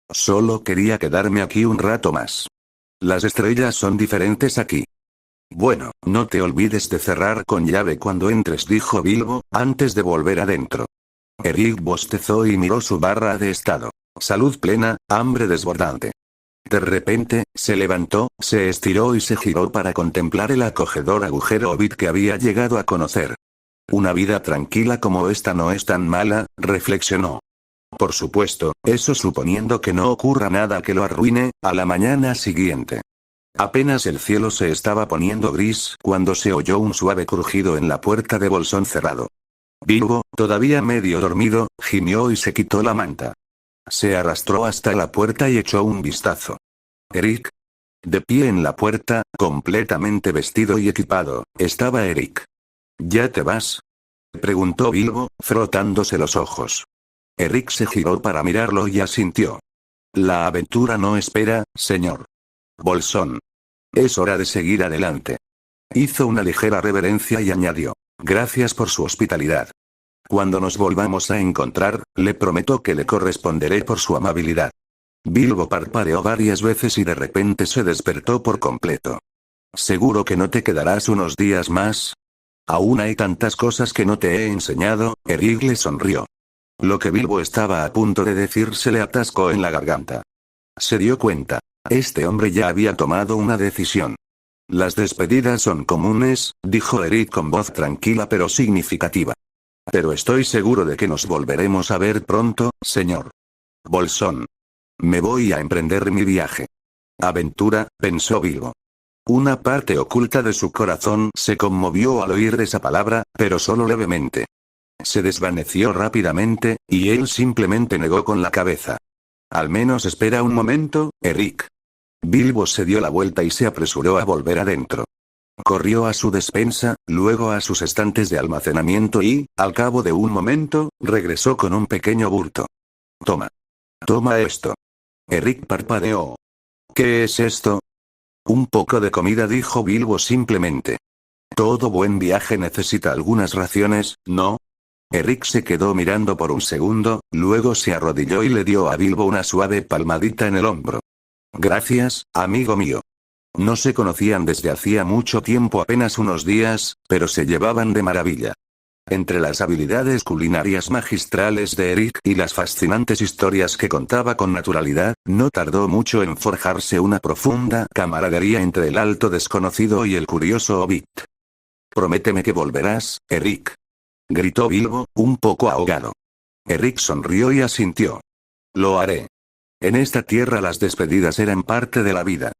Solo quería quedarme aquí un rato más. Las estrellas son diferentes aquí. Bueno, no te olvides de cerrar con llave cuando entres, dijo Bilbo, antes de volver adentro. Eric bostezó y miró su barra de estado. Salud plena, hambre desbordante. De repente, se levantó, se estiró y se giró para contemplar el acogedor agujero hobbit que había llegado a conocer. Una vida tranquila como esta no es tan mala, reflexionó. Por supuesto, eso suponiendo que no ocurra nada que lo arruine, a la mañana siguiente. Apenas el cielo se estaba poniendo gris cuando se oyó un suave crujido en la puerta de bolsón cerrado. Bilbo, todavía medio dormido, gimió y se quitó la manta. Se arrastró hasta la puerta y echó un vistazo. Eric. De pie en la puerta, completamente vestido y equipado, estaba Eric. ¿Ya te vas? Preguntó Bilbo, frotándose los ojos. Eric se giró para mirarlo y asintió. La aventura no espera, señor. Bolsón. Es hora de seguir adelante. Hizo una ligera reverencia y añadió. Gracias por su hospitalidad. Cuando nos volvamos a encontrar, le prometo que le corresponderé por su amabilidad. Bilbo parpadeó varias veces y de repente se despertó por completo. ¿Seguro que no te quedarás unos días más? Aún hay tantas cosas que no te he enseñado, Eric le sonrió. Lo que Bilbo estaba a punto de decir se le atascó en la garganta. Se dio cuenta. Este hombre ya había tomado una decisión. Las despedidas son comunes, dijo Eric con voz tranquila pero significativa. Pero estoy seguro de que nos volveremos a ver pronto, señor Bolsón. Me voy a emprender mi viaje. Aventura, pensó Bilbo. Una parte oculta de su corazón se conmovió al oír esa palabra, pero solo levemente. Se desvaneció rápidamente, y él simplemente negó con la cabeza. Al menos espera un momento, Eric. Bilbo se dio la vuelta y se apresuró a volver adentro. Corrió a su despensa, luego a sus estantes de almacenamiento y, al cabo de un momento, regresó con un pequeño bulto. Toma. Toma esto. Eric parpadeó. ¿Qué es esto? Un poco de comida, dijo Bilbo simplemente. Todo buen viaje necesita algunas raciones, ¿no? Eric se quedó mirando por un segundo, luego se arrodilló y le dio a Bilbo una suave palmadita en el hombro. Gracias, amigo mío. No se conocían desde hacía mucho tiempo, apenas unos días, pero se llevaban de maravilla. Entre las habilidades culinarias magistrales de Eric y las fascinantes historias que contaba con naturalidad, no tardó mucho en forjarse una profunda camaradería entre el alto desconocido y el curioso hobbit. Prométeme que volverás, Eric. Gritó Bilbo, un poco ahogado. Eric sonrió y asintió. Lo haré. En esta tierra las despedidas eran parte de la vida.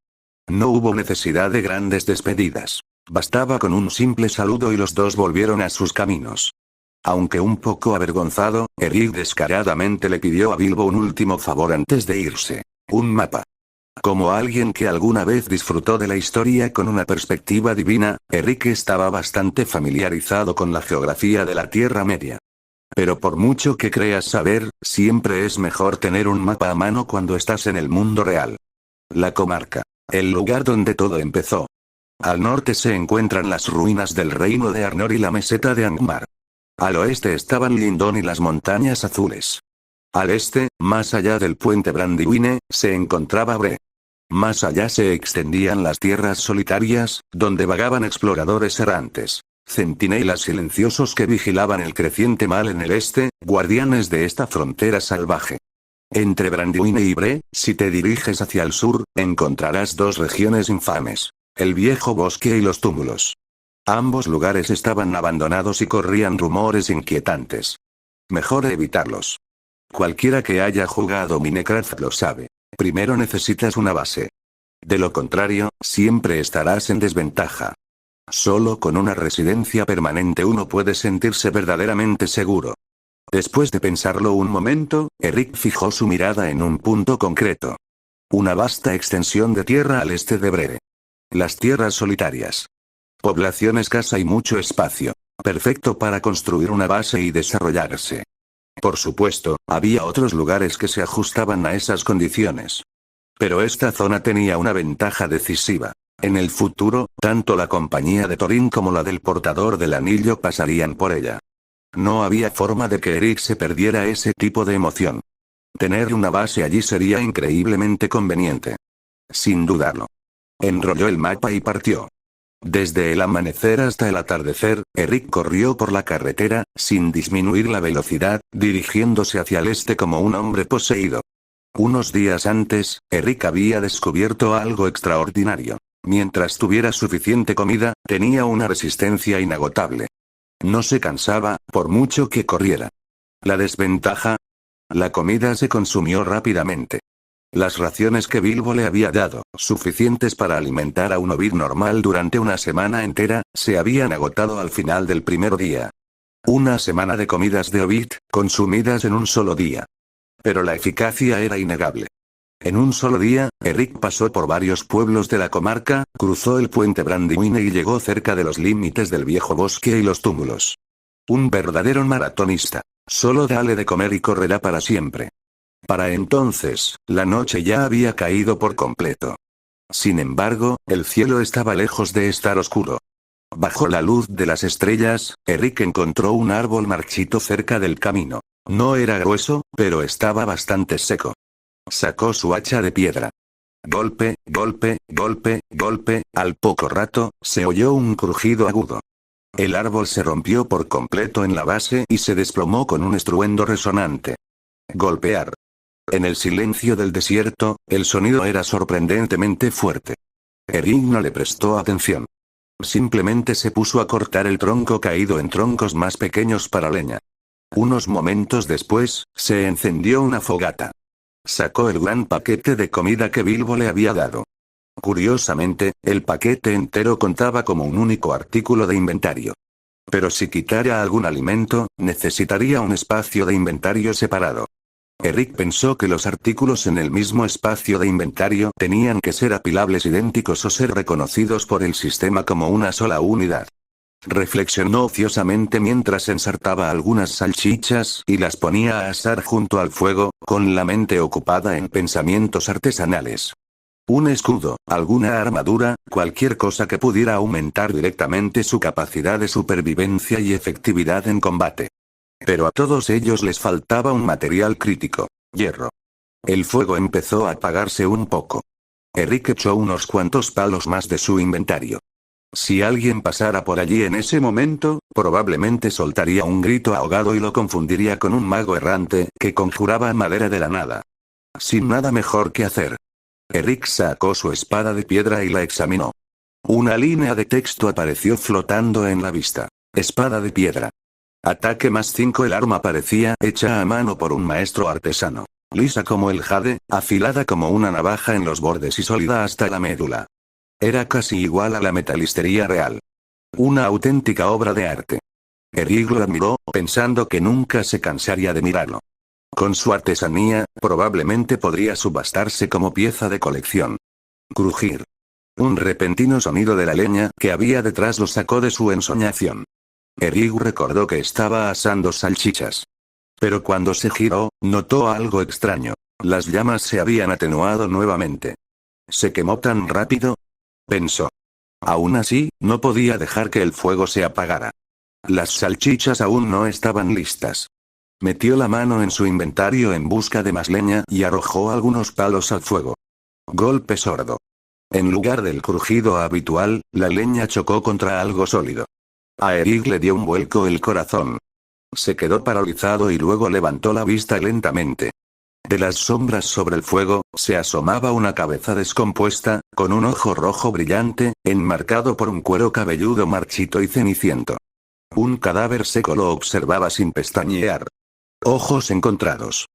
No hubo necesidad de grandes despedidas. Bastaba con un simple saludo y los dos volvieron a sus caminos. Aunque un poco avergonzado, Eric descaradamente le pidió a Bilbo un último favor antes de irse. Un mapa. Como alguien que alguna vez disfrutó de la historia con una perspectiva divina, Eric estaba bastante familiarizado con la geografía de la Tierra Media. Pero por mucho que creas saber, siempre es mejor tener un mapa a mano cuando estás en el mundo real. La comarca. El lugar donde todo empezó. Al norte se encuentran las ruinas del reino de Arnor y la meseta de Angmar. Al oeste estaban Lindon y las montañas azules. Al este, más allá del puente Brandywine, se encontraba Bre. Más allá se extendían las tierras solitarias, donde vagaban exploradores errantes. Centinelas silenciosos que vigilaban el creciente mal en el este, guardianes de esta frontera salvaje. Entre Brandywine y Bre, si te diriges hacia el sur, encontrarás dos regiones infames. El viejo bosque y los túmulos. Ambos lugares estaban abandonados y corrían rumores inquietantes. Mejor evitarlos. Cualquiera que haya jugado Minecraft lo sabe. Primero necesitas una base. De lo contrario, siempre estarás en desventaja. Solo con una residencia permanente uno puede sentirse verdaderamente seguro. Después de pensarlo un momento, Eric fijó su mirada en un punto concreto. Una vasta extensión de tierra al este de Bre. Las tierras solitarias. Población escasa y mucho espacio. Perfecto para construir una base y desarrollarse. Por supuesto, había otros lugares que se ajustaban a esas condiciones. Pero esta zona tenía una ventaja decisiva. En el futuro, tanto la compañía de Thorin como la del portador del anillo pasarían por ella. No había forma de que Eric se perdiera ese tipo de emoción. Tener una base allí sería increíblemente conveniente. Sin dudarlo. Enrolló el mapa y partió. Desde el amanecer hasta el atardecer, Eric corrió por la carretera, sin disminuir la velocidad, dirigiéndose hacia el este como un hombre poseído. Unos días antes, Eric había descubierto algo extraordinario. Mientras tuviera suficiente comida, tenía una resistencia inagotable. No se cansaba, por mucho que corriera. La desventaja. La comida se consumió rápidamente. Las raciones que Bilbo le había dado, suficientes para alimentar a un hobbit normal durante una semana entera, se habían agotado al final del primer día. Una semana de comidas de hobbit, consumidas en un solo día. Pero la eficacia era innegable. En un solo día, Eric pasó por varios pueblos de la comarca, cruzó el puente Brandywine y llegó cerca de los límites del viejo bosque y los túmulos. Un verdadero maratonista. Solo dale de comer y correrá para siempre. Para entonces, la noche ya había caído por completo. Sin embargo, el cielo estaba lejos de estar oscuro. Bajo la luz de las estrellas, Eric encontró un árbol marchito cerca del camino. No era grueso, pero estaba bastante seco. Sacó su hacha de piedra. Golpe, golpe, golpe, golpe, al poco rato, se oyó un crujido agudo. El árbol se rompió por completo en la base y se desplomó con un estruendo resonante. Golpear. En el silencio del desierto, el sonido era sorprendentemente fuerte. Eric no le prestó atención. Simplemente se puso a cortar el tronco caído en troncos más pequeños para leña. Unos momentos después, se encendió una fogata. Sacó el gran paquete de comida que Bilbo le había dado. Curiosamente, el paquete entero contaba como un único artículo de inventario. Pero si quitara algún alimento, necesitaría un espacio de inventario separado. Eric pensó que los artículos en el mismo espacio de inventario tenían que ser apilables idénticos o ser reconocidos por el sistema como una sola unidad. Reflexionó ociosamente mientras ensartaba algunas salchichas y las ponía a asar junto al fuego, con la mente ocupada en pensamientos artesanales. Un escudo, alguna armadura, cualquier cosa que pudiera aumentar directamente su capacidad de supervivencia y efectividad en combate. Pero a todos ellos les faltaba un material crítico: hierro. El fuego empezó a apagarse un poco. Eric echó unos cuantos palos más de su inventario. Si alguien pasara por allí en ese momento, probablemente soltaría un grito ahogado y lo confundiría con un mago errante que conjuraba madera de la nada. Sin nada mejor que hacer, Eric sacó su espada de piedra y la examinó. Una línea de texto apareció flotando en la vista. Espada de piedra. Ataque +5. El arma parecía hecha a mano por un maestro artesano. Lisa como el jade, afilada como una navaja en los bordes y sólida hasta la médula. Era casi igual a la metalistería real. Una auténtica obra de arte. Eric lo admiró, pensando que nunca se cansaría de mirarlo. Con su artesanía, probablemente podría subastarse como pieza de colección. Crujir. Un repentino sonido de la leña que había detrás lo sacó de su ensoñación. Eric recordó que estaba asando salchichas. Pero cuando se giró, notó algo extraño. Las llamas se habían atenuado nuevamente. ¿Se quemó tan rápido?, pensó. Aún así, no podía dejar que el fuego se apagara. Las salchichas aún no estaban listas. Metió la mano en su inventario en busca de más leña y arrojó algunos palos al fuego. Golpe sordo. En lugar del crujido habitual, la leña chocó contra algo sólido. A Eric le dio un vuelco el corazón. Se quedó paralizado y luego levantó la vista lentamente. De las sombras sobre el fuego, se asomaba una cabeza descompuesta, con un ojo rojo brillante, enmarcado por un cuero cabelludo marchito y ceniciento. Un cadáver seco lo observaba sin pestañear. Ojos encontrados.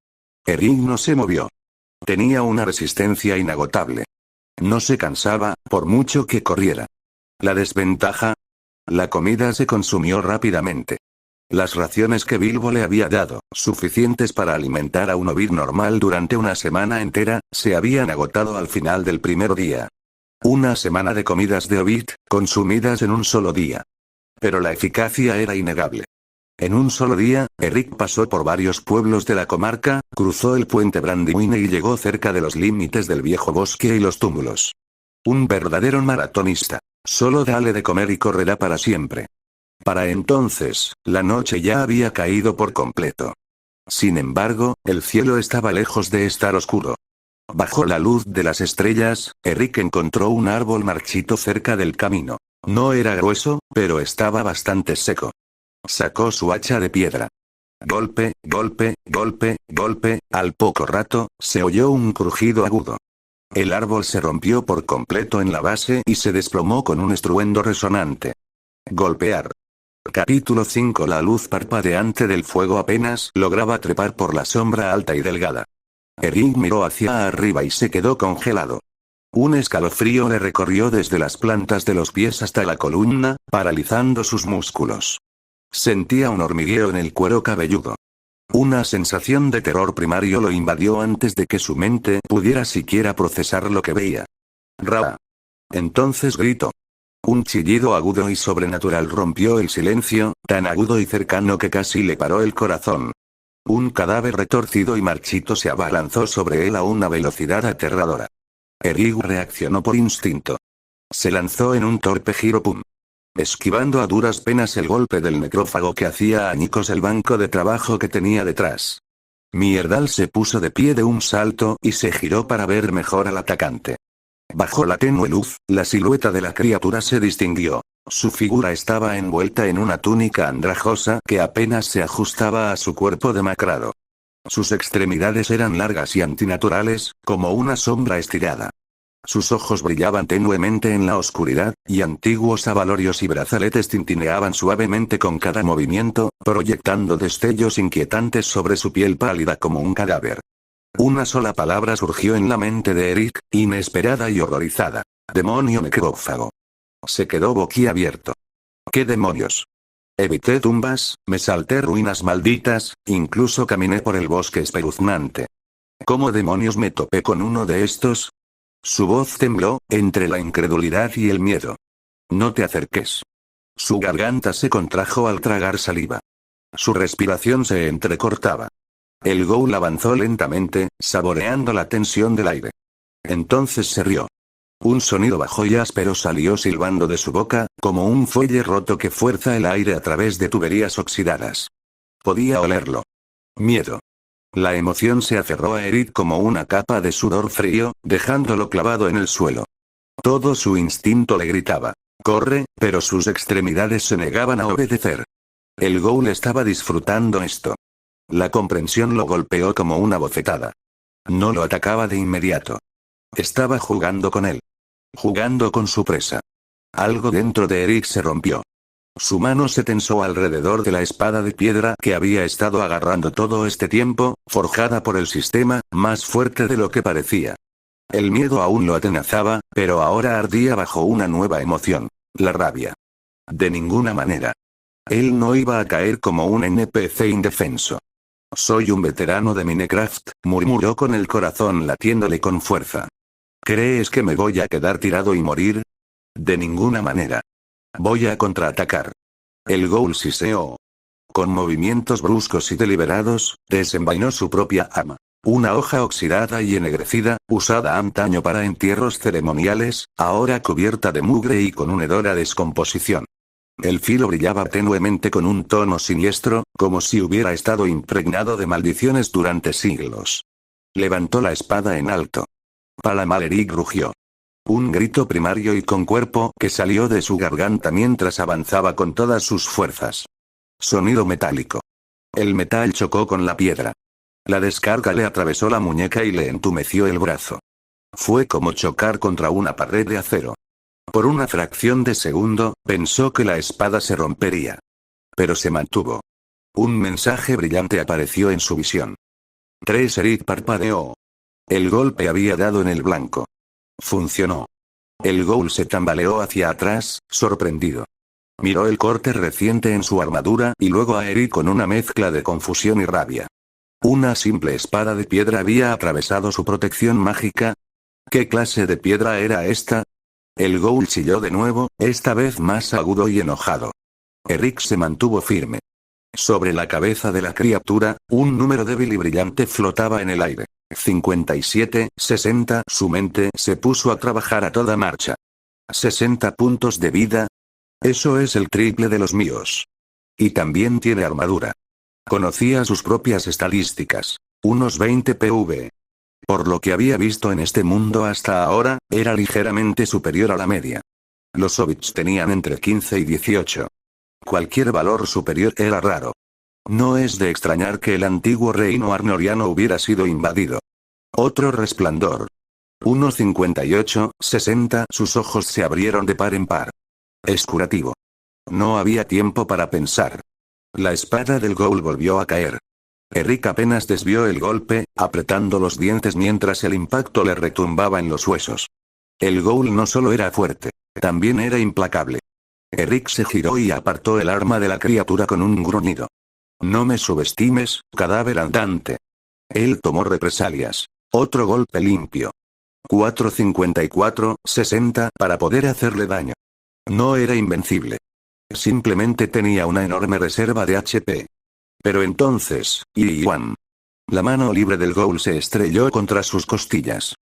Eric no se movió. Tenía una resistencia inagotable. No se cansaba, por mucho que corriera. La desventaja: la comida se consumió rápidamente. Las raciones que Bilbo le había dado, suficientes para alimentar a un hobbit normal durante una semana entera, se habían agotado al final del primer día. Una semana de comidas de hobbit, consumidas en un solo día. Pero la eficacia era innegable. En un solo día, Eric pasó por varios pueblos de la comarca, cruzó el puente Brandywine y llegó cerca de los límites del viejo bosque y los túmulos. Un verdadero maratonista. Solo dale de comer y correrá para siempre. Para entonces, la noche ya había caído por completo. Sin embargo, el cielo estaba lejos de estar oscuro. Bajo la luz de las estrellas, Eric encontró un árbol marchito cerca del camino. No era grueso, pero estaba bastante seco. Sacó su hacha de piedra. Golpe, golpe, golpe, golpe. Al poco rato, se oyó un crujido agudo. El árbol se rompió por completo en la base y se desplomó con un estruendo resonante. Golpear. Capítulo 5. La luz parpadeante del fuego apenas lograba trepar por la sombra alta y delgada. Eric miró hacia arriba y se quedó congelado. Un escalofrío le recorrió desde las plantas de los pies hasta la columna, paralizando sus músculos. Sentía un hormigueo en el cuero cabelludo. Una sensación de terror primario lo invadió antes de que su mente pudiera siquiera procesar lo que veía. ¡Ra! Entonces gritó. Un chillido agudo y sobrenatural rompió el silencio, tan agudo y cercano que casi le paró el corazón. Un cadáver retorcido y marchito se abalanzó sobre él a una velocidad aterradora. Eric reaccionó por instinto. Se lanzó en un torpe giro pum, esquivando a duras penas el golpe del necrófago que hacía añicos el banco de trabajo que tenía detrás. Myrdal se puso de pie de un salto y se giró para ver mejor al atacante. Bajo la tenue luz, la silueta de la criatura se distinguió. Su figura estaba envuelta en una túnica andrajosa que apenas se ajustaba a su cuerpo demacrado. Sus extremidades eran largas y antinaturales, como una sombra estirada. Sus ojos brillaban tenuemente en la oscuridad, y antiguos abalorios y brazaletes tintineaban suavemente con cada movimiento, proyectando destellos inquietantes sobre su piel pálida como un cadáver. Una sola palabra surgió en la mente de Eric, inesperada y horrorizada. Demonio necrófago. Se quedó boquiabierto. ¿Qué demonios? Evité tumbas, me salté ruinas malditas, incluso caminé por el bosque espeluznante. ¿Cómo demonios me topé con uno de estos? Su voz tembló, entre la incredulidad y el miedo. No te acerques. Su garganta se contrajo al tragar saliva. Su respiración se entrecortaba. El ghoul avanzó lentamente, saboreando la tensión del aire. Entonces se rió. Un sonido bajo y áspero salió silbando de su boca, como un fuelle roto que fuerza el aire a través de tuberías oxidadas. Podía olerlo. Miedo. La emoción se aferró a Eric como una capa de sudor frío, dejándolo clavado en el suelo. Todo su instinto le gritaba: corre, pero sus extremidades se negaban a obedecer. El ghoul estaba disfrutando esto. La comprensión lo golpeó como una bofetada. No lo atacaba de inmediato. Estaba jugando con él. Jugando con su presa. Algo dentro de Eric se rompió. Su mano se tensó alrededor de la espada de piedra que había estado agarrando todo este tiempo, forjada por el sistema, más fuerte de lo que parecía. El miedo aún lo atenazaba, pero ahora ardía bajo una nueva emoción: la rabia. De ninguna manera. Él no iba a caer como un NPC indefenso. Soy un veterano de Minecraft, murmuró con el corazón latiéndole con fuerza. ¿Crees que me voy a quedar tirado y morir? De ninguna manera. Voy a contraatacar. El ghoul siseó. Con movimientos bruscos y deliberados, desenvainó su propia arma. Una hoja oxidada y ennegrecida, usada antaño para entierros ceremoniales, ahora cubierta de mugre y con un hedor a descomposición. El filo brillaba tenuemente con un tono siniestro, como si hubiera estado impregnado de maldiciones durante siglos. Levantó la espada en alto. Eric rugió. Un grito primario y con cuerpo que salió de su garganta mientras avanzaba con todas sus fuerzas. Sonido metálico. El metal chocó con la piedra. La descarga le atravesó la muñeca y le entumeció el brazo. Fue como chocar contra una pared de acero. Por una fracción de segundo, pensó que la espada se rompería. Pero se mantuvo. Un mensaje brillante apareció en su visión. Eric parpadeó. El golpe había dado en el blanco. Funcionó. El ghoul se tambaleó hacia atrás, sorprendido. Miró el corte reciente en su armadura y luego a Eric con una mezcla de confusión y rabia. Una simple espada de piedra había atravesado su protección mágica. ¿Qué clase de piedra era esta? El ghoul chilló de nuevo, esta vez más agudo y enojado. Eric se mantuvo firme. Sobre la cabeza de la criatura, un número débil y brillante flotaba en el aire. 57, 60. Su mente se puso a trabajar a toda marcha. 60 puntos de vida. Eso es el triple de los míos. Y también tiene armadura. Conocía sus propias estadísticas. Unos 20 PV. Por lo que había visto en este mundo hasta ahora, era ligeramente superior a la media. Los hobbits tenían entre 15 y 18. Cualquier valor superior era raro. No es de extrañar que el antiguo reino arnoriano hubiera sido invadido. Otro resplandor. 1,58, 60. Sus ojos se abrieron de par en par. Es curativo. No había tiempo para pensar. La espada del ghoul volvió a caer. Eric apenas desvió el golpe, apretando los dientes mientras el impacto le retumbaba en los huesos. El ghoul no solo era fuerte, también era implacable. Eric se giró y apartó el arma de la criatura con un gruñido. No me subestimes, cadáver andante. Él tomó represalias. Otro golpe limpio. 4,54, 60 para poder hacerle daño. No era invencible. Simplemente tenía una enorme reserva de HP. Pero entonces, ¡Iwan! La mano libre del ghoul se estrelló contra sus costillas.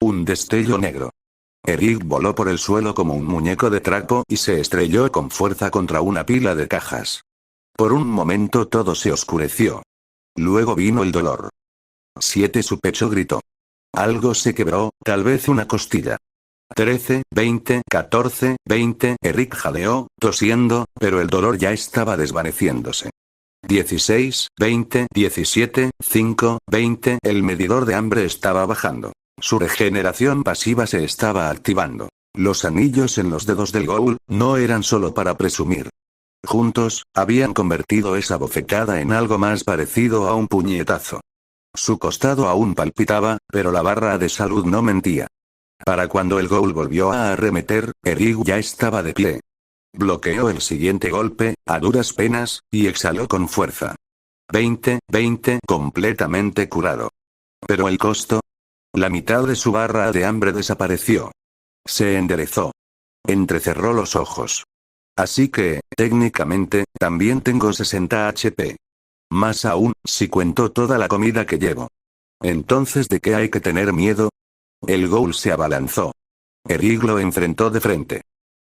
Un destello negro. Eric voló por el suelo como un muñeco de trapo y se estrelló con fuerza contra una pila de cajas. Por un momento todo se oscureció. Luego vino el dolor. 7. Su pecho gritó. Algo se quebró, tal vez una costilla. 13, 20, 14, 20. Eric jadeó, tosiendo, pero el dolor ya estaba desvaneciéndose. 16, 20, 17, 5, 20. El medidor de hambre estaba bajando. Su regeneración pasiva se estaba activando. Los anillos en los dedos del Ghoul no eran solo para presumir. Juntos, habían convertido esa bofetada en algo más parecido a un puñetazo. Su costado aún palpitaba, pero la barra de salud no mentía. Para cuando el Ghoul volvió a arremeter, Eric ya estaba de pie. Bloqueó el siguiente golpe, a duras penas, y exhaló con fuerza. 20, 20, completamente curado. Pero el costo. La mitad de su barra de hambre desapareció. Se enderezó. Entrecerró los ojos. Así que, técnicamente, también tengo 60 HP. Más aún, si cuento toda la comida que llevo. Entonces, ¿de qué hay que tener miedo? El Ghoul se abalanzó. Eric lo enfrentó de frente.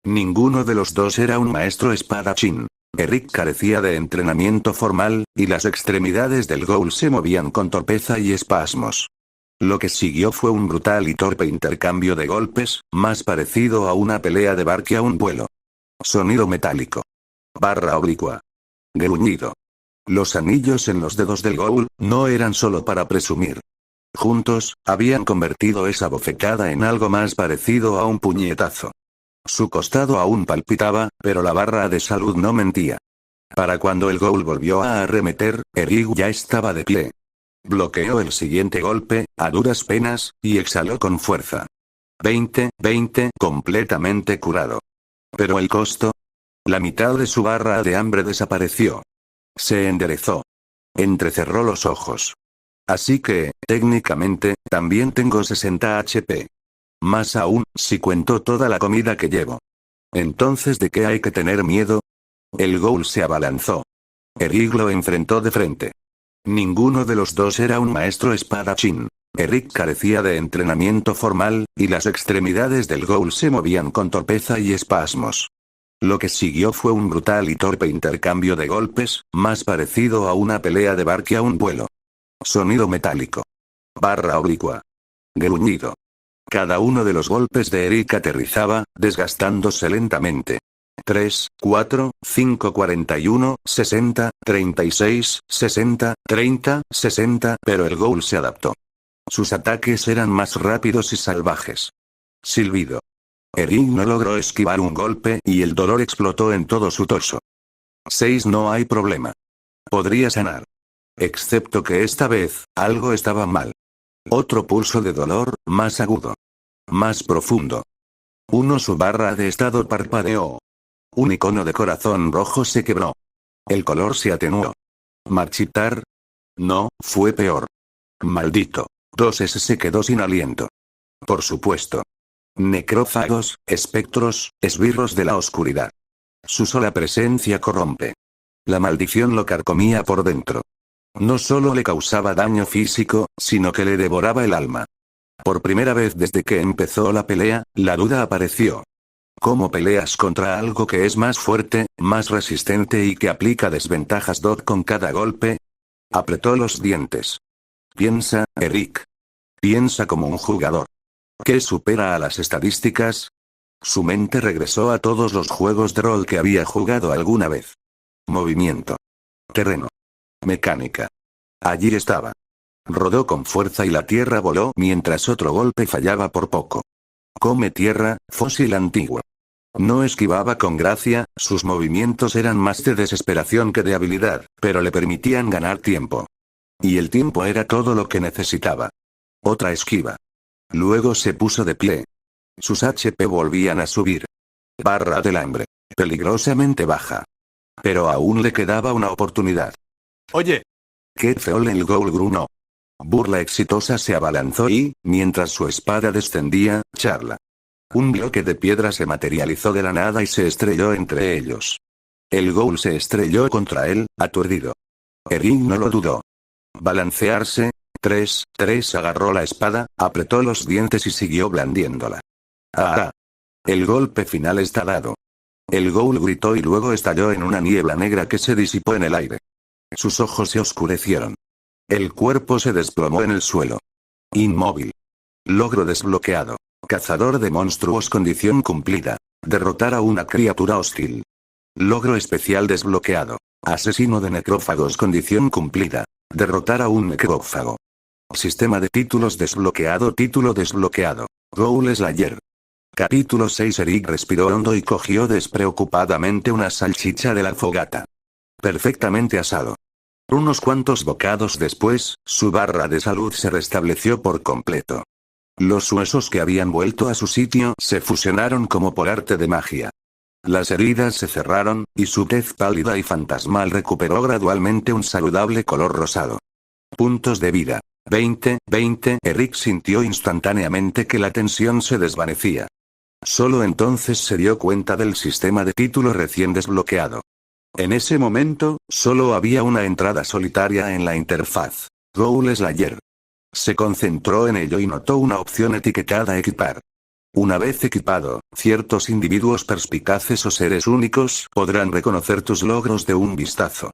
Ninguno de los dos era un maestro espadachín. Eric carecía de entrenamiento formal, y las extremidades del Ghoul se movían con torpeza y espasmos. Lo que siguió fue un brutal y torpe intercambio de golpes, más parecido a una pelea de bar que a un duelo. Sonido metálico. Barra oblicua. Gruñido. Los anillos en los dedos del Ghoul no eran solo para presumir. Juntos, habían convertido esa bofetada en algo más parecido a un puñetazo. Su costado aún palpitaba, pero la barra de salud no mentía. Para cuando el Ghoul volvió a arremeter, Eric ya estaba de pie. Bloqueó el siguiente golpe, a duras penas, y exhaló con fuerza. 20, 20, completamente curado. Pero el costo. La mitad de su barra de hambre desapareció. Se enderezó. Entrecerró los ojos. Así que, técnicamente, también tengo 60 HP. Más aún, si cuento toda la comida que llevo. Entonces, ¿de qué hay que tener miedo? El Ghoul se abalanzó. Eric lo enfrentó de frente. Ninguno de los dos era un maestro espadachín. Eric carecía de entrenamiento formal, y las extremidades del Ghoul se movían con torpeza y espasmos. Lo que siguió fue un brutal y torpe intercambio de golpes, más parecido a una pelea de bar que a un duelo. Sonido metálico. Barra oblicua. Gruñido. Cada uno de los golpes de Eric aterrizaba, desgastándose lentamente. 3, 4, 5, 41, 60, 36, 60, 30, 60, pero el Ghoul se adaptó. Sus ataques eran más rápidos y salvajes. Silbido. Eric no logró esquivar un golpe y el dolor explotó en todo su torso. 6. No hay problema. Podría sanar. Excepto que esta vez, algo estaba mal. Otro pulso de dolor, más agudo. Más profundo. 1. Su barra de estado parpadeó. Un icono de corazón rojo se quebró. El color se atenuó. ¿Marchitar? No, fue peor. Maldito. 2S se quedó sin aliento. Por supuesto. Necrófagos, espectros, esbirros de la oscuridad. Su sola presencia corrompe. La maldición lo carcomía por dentro. No solo le causaba daño físico, sino que le devoraba el alma. Por primera vez desde que empezó la pelea, la duda apareció. ¿Cómo peleas contra algo que es más fuerte, más resistente y que aplica desventajas con cada golpe? Apretó los dientes. Piensa, Eric. Piensa como un jugador. ¿Qué supera a las estadísticas? Su mente regresó a todos los juegos de rol que había jugado alguna vez. Movimiento. Terreno. Mecánica. Allí estaba. Rodó con fuerza y la tierra voló mientras otro golpe fallaba por poco. Come tierra, fósil antiguo. No esquivaba con gracia, sus movimientos eran más de desesperación que de habilidad, pero le permitían ganar tiempo. Y el tiempo era todo lo que necesitaba. Otra esquiva. Luego se puso de pie. Sus HP volvían a subir. Barra del hambre. Peligrosamente baja. Pero aún le quedaba una oportunidad. Oye. Qué feol el Ghoul grunó. Burla exitosa se abalanzó y, mientras su espada descendía, charla. Un bloque de piedra se materializó de la nada y se estrelló entre ellos. El Ghoul se estrelló contra él, aturdido. Eric no lo dudó. Balancearse. 3, agarró la espada, apretó los dientes y siguió blandiéndola. ¡Ah! El golpe final está dado. El Ghoul gritó y luego estalló en una niebla negra que se disipó en el aire. Sus ojos se oscurecieron. El cuerpo se desplomó en el suelo. Inmóvil. Logro desbloqueado. Cazador de monstruos condición cumplida. Derrotar a una criatura hostil. Logro especial desbloqueado. Asesino de necrófagos, condición cumplida. Derrotar a un necrófago. Sistema de títulos desbloqueado. Título desbloqueado. Ghoul Slayer. Capítulo 6. Eric respiró hondo y cogió despreocupadamente una salchicha de la fogata. Perfectamente asado. Unos cuantos bocados después, su barra de salud se restableció por completo. Los huesos que habían vuelto a su sitio se fusionaron como por arte de magia. Las heridas se cerraron, y su tez pálida y fantasmal recuperó gradualmente un saludable color rosado. Puntos de vida. 20. Eric sintió instantáneamente que la tensión se desvanecía. Solo entonces se dio cuenta del sistema de título recién desbloqueado. En ese momento, solo había una entrada solitaria en la interfaz. Ghoul Slayer. Se concentró en ello y notó una opción etiquetada equipar. Una vez equipado, ciertos individuos perspicaces o seres únicos podrán reconocer tus logros de un vistazo.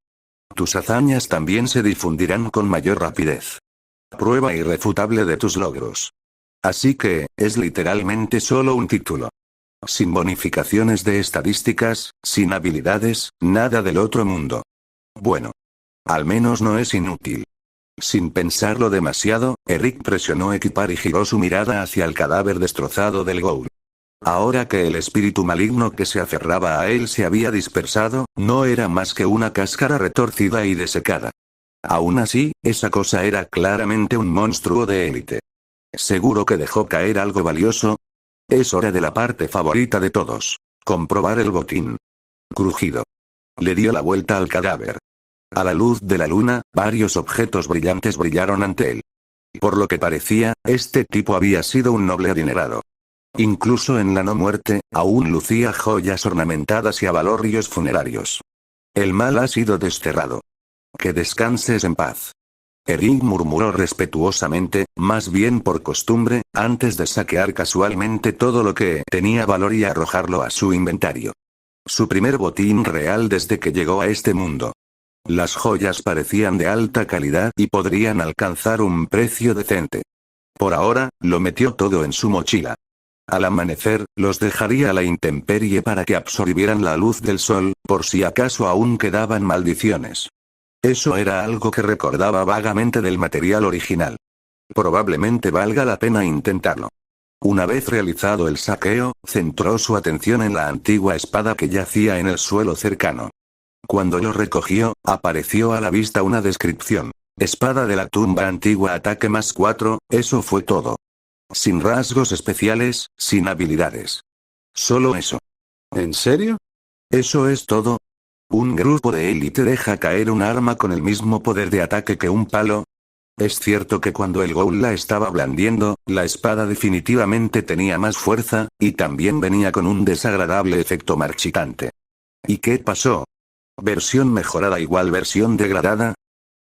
Tus hazañas también se difundirán con mayor rapidez. Prueba irrefutable de tus logros. Así que, es literalmente solo un título. Sin bonificaciones de estadísticas, sin habilidades, nada del otro mundo. Bueno. Al menos no es inútil. Sin pensarlo demasiado, Eric presionó equipar y giró su mirada hacia el cadáver destrozado del Ghoul. Ahora que el espíritu maligno que se aferraba a él se había dispersado, no era más que una cáscara retorcida y desecada. Aún así, esa cosa era claramente un monstruo de élite. ¿Seguro que dejó caer algo valioso? Es hora de la parte favorita de todos. Comprobar el botín. Crujido. Le dio la vuelta al cadáver. A la luz de la luna, varios objetos brillantes brillaron ante él. Por lo que parecía, este tipo había sido un noble adinerado. Incluso en la no muerte, aún lucía joyas ornamentadas y avalorios funerarios. El mal ha sido desterrado. Que descanses en paz. Eric murmuró respetuosamente, más bien por costumbre, antes de saquear casualmente todo lo que tenía valor y arrojarlo a su inventario. Su primer botín real desde que llegó a este mundo. Las joyas parecían de alta calidad y podrían alcanzar un precio decente. Por ahora, lo metió todo en su mochila. Al amanecer, los dejaría a la intemperie para que absorbieran la luz del sol, por si acaso aún quedaban maldiciones. Eso era algo que recordaba vagamente del material original. Probablemente valga la pena intentarlo. Una vez realizado el saqueo, centró su atención en la antigua espada que yacía en el suelo cercano. Cuando lo recogió, apareció a la vista una descripción. Espada de la tumba antigua, ataque +4, eso fue todo. Sin rasgos especiales, sin habilidades. Solo eso. ¿En serio? ¿Eso es todo? ¿Un grupo de élite deja caer un arma con el mismo poder de ataque que un palo? Es cierto que cuando el Ghoul la estaba blandiendo, la espada definitivamente tenía más fuerza, y también venía con un desagradable efecto marchitante. ¿Y qué pasó? ¿Versión mejorada igual versión degradada?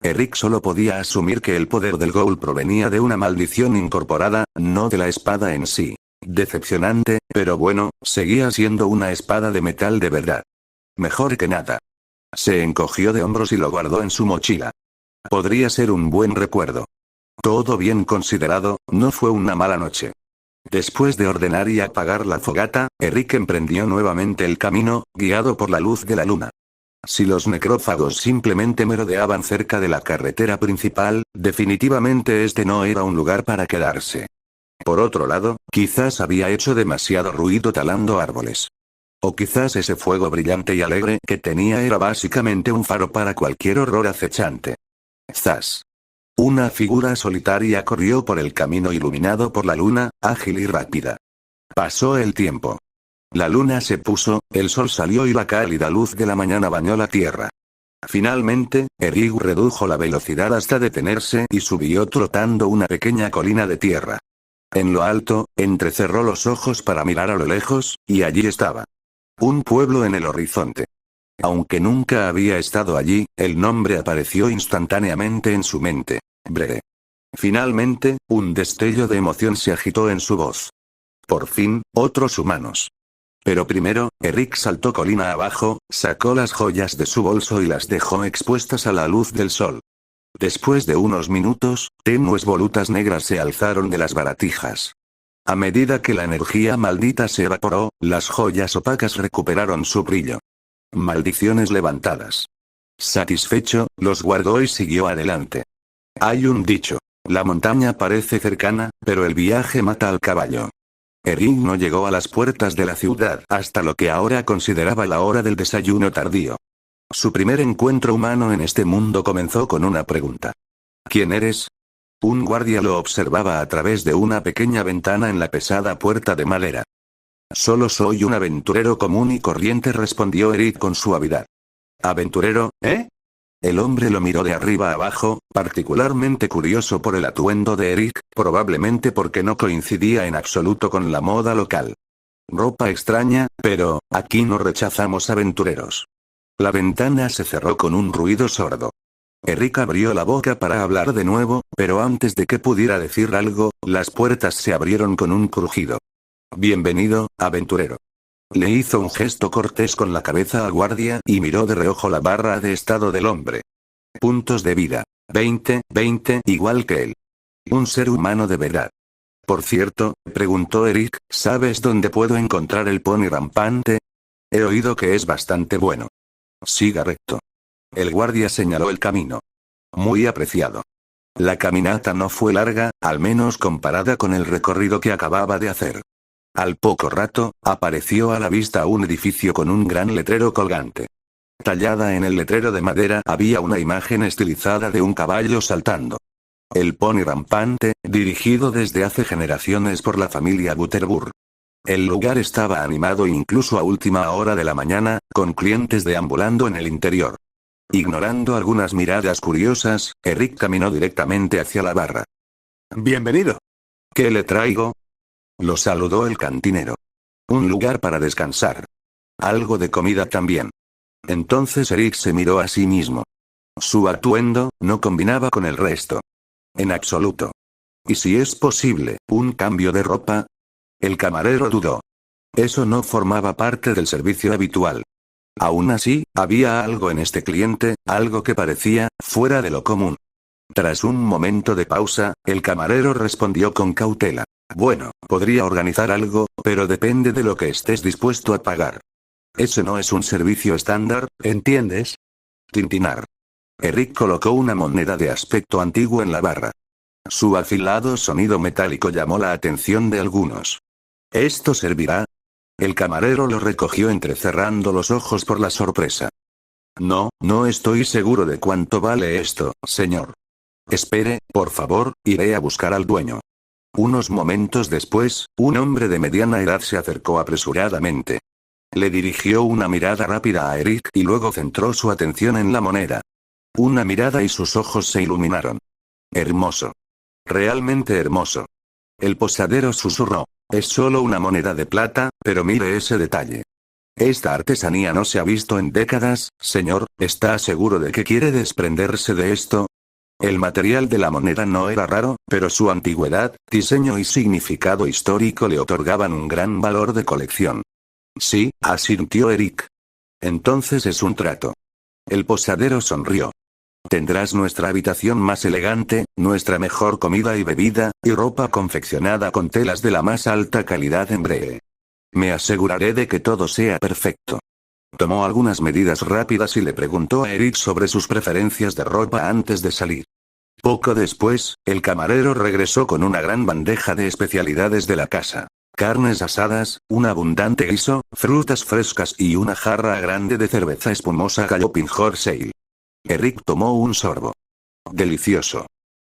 Eric solo podía asumir que el poder del Ghoul provenía de una maldición incorporada, no de la espada en sí. Decepcionante, pero bueno, seguía siendo una espada de metal de verdad. Mejor que nada. Se encogió de hombros y lo guardó en su mochila. Podría ser un buen recuerdo. Todo bien considerado, no fue una mala noche. Después de ordenar y apagar la fogata, Eric emprendió nuevamente el camino, guiado por la luz de la luna. Si los necrófagos simplemente merodeaban cerca de la carretera principal, definitivamente este no era un lugar para quedarse. Por otro lado, quizás había hecho demasiado ruido talando árboles. O quizás ese fuego brillante y alegre que tenía era básicamente un faro para cualquier horror acechante. ¡Zas! Una figura solitaria corrió por el camino iluminado por la luna, ágil y rápida. Pasó el tiempo. La luna se puso, el sol salió y la cálida luz de la mañana bañó la tierra. Finalmente, Eric redujo la velocidad hasta detenerse y subió trotando una pequeña colina de tierra. En lo alto, entrecerró los ojos para mirar a lo lejos, y allí estaba. Un pueblo en el horizonte. Aunque nunca había estado allí, el nombre apareció instantáneamente en su mente. Bree. Finalmente, un destello de emoción se agitó en su voz. Por fin, otros humanos. Pero primero, Eric saltó colina abajo, sacó las joyas de su bolso y las dejó expuestas a la luz del sol. Después de unos minutos, tenues volutas negras se alzaron de las baratijas. A medida que la energía maldita se evaporó, las joyas opacas recuperaron su brillo. Maldiciones levantadas. Satisfecho, los guardó y siguió adelante. Hay un dicho. La montaña parece cercana, pero el viaje mata al caballo. Eric no llegó a las puertas de la ciudad hasta lo que ahora consideraba la hora del desayuno tardío. Su primer encuentro humano en este mundo comenzó con una pregunta. ¿Quién eres? Un guardia lo observaba a través de una pequeña ventana en la pesada puerta de madera. Solo soy un aventurero común y corriente, respondió Eric con suavidad. ¿Aventurero, eh? El hombre lo miró de arriba abajo, particularmente curioso por el atuendo de Eric, probablemente porque no coincidía en absoluto con la moda local. Ropa extraña, pero, aquí no rechazamos aventureros. La ventana se cerró con un ruido sordo. Eric abrió la boca para hablar de nuevo, pero antes de que pudiera decir algo, las puertas se abrieron con un crujido. Bienvenido, aventurero. Le hizo un gesto cortés con la cabeza al guardia y miró de reojo la barra de estado del hombre. Puntos de vida. 20, igual que él. Un ser humano de verdad. Por cierto, preguntó Eric, ¿sabes dónde puedo encontrar el pony rampante? He oído que es bastante bueno. Siga recto. El guardia señaló el camino. Muy apreciado. La caminata no fue larga, al menos comparada con el recorrido que acababa de hacer. Al poco rato, apareció a la vista un edificio con un gran letrero colgante. Tallada en el letrero de madera había una imagen estilizada de un caballo saltando. El pony rampante, dirigido desde hace generaciones por la familia Butterbur. El lugar estaba animado incluso a última hora de la mañana, con clientes deambulando en el interior. Ignorando algunas miradas curiosas, Eric caminó directamente hacia la barra. Bienvenido. ¿Qué le traigo? Lo saludó el cantinero. Un lugar para descansar. Algo de comida también. Entonces Eric se miró a sí mismo. Su atuendo no combinaba con el resto. En absoluto. ¿Y si es posible, un cambio de ropa? El camarero dudó. Eso no formaba parte del servicio habitual. Aún así, había algo en este cliente, algo que parecía fuera de lo común. Tras un momento de pausa, el camarero respondió con cautela. Bueno, podría organizar algo, pero depende de lo que estés dispuesto a pagar. Eso no es un servicio estándar, ¿entiendes? Tintinar. Eric colocó una moneda de aspecto antiguo en la barra. Su afilado sonido metálico llamó la atención de algunos. ¿Esto servirá? El camarero lo recogió entrecerrando los ojos por la sorpresa. No estoy seguro de cuánto vale esto, señor. Espere, por favor, iré a buscar al dueño. Unos momentos después, un hombre de mediana edad se acercó apresuradamente. Le dirigió una mirada rápida a Eric y luego centró su atención en la moneda. Una mirada y sus ojos se iluminaron. Hermoso. Realmente hermoso. El posadero susurró. Es solo una moneda de plata, pero mire ese detalle. Esta artesanía no se ha visto en décadas, señor, ¿está seguro de que quiere desprenderse de esto? El material de la moneda no era raro, pero su antigüedad, diseño y significado histórico le otorgaban un gran valor de colección. Sí, asintió Eric. Entonces es un trato. El posadero sonrió. Tendrás nuestra habitación más elegante, nuestra mejor comida y bebida, y ropa confeccionada con telas de la más alta calidad en breve. Me aseguraré de que todo sea perfecto. Tomó algunas medidas rápidas y le preguntó a Eric sobre sus preferencias de ropa antes de salir. Poco después, el camarero regresó con una gran bandeja de especialidades de la casa. Carnes asadas, un abundante guiso, frutas frescas y una jarra grande de cerveza espumosa Galloping Horse Ale. Eric tomó un sorbo. Delicioso.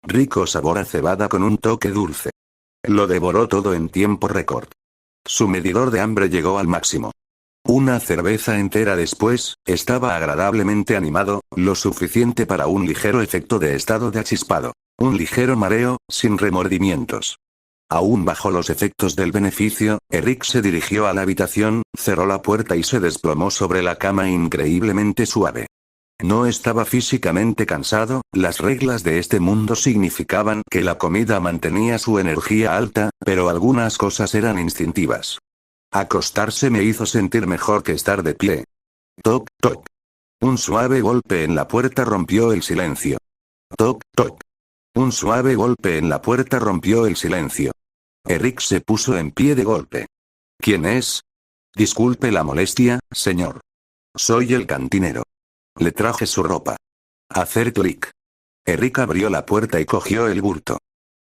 Rico sabor a cebada con un toque dulce. Lo devoró todo en tiempo récord. Su medidor de hambre llegó al máximo. Una cerveza entera después, estaba agradablemente animado, lo suficiente para un ligero efecto de estado de achispado. Un ligero mareo, sin remordimientos. Aún bajo los efectos del beneficio, Eric se dirigió a la habitación, cerró la puerta y se desplomó sobre la cama increíblemente suave. No estaba físicamente cansado, las reglas de este mundo significaban que la comida mantenía su energía alta, pero algunas cosas eran instintivas. Acostarse me hizo sentir mejor que estar de pie. Toc, toc. Un suave golpe en la puerta rompió el silencio. Toc, toc. Un suave golpe en la puerta rompió el silencio. Eric se puso en pie de golpe. ¿Quién es? Disculpe la molestia, señor. Soy el cantinero. Le traje su ropa. Hacer clic. Eric abrió la puerta y cogió el bulto.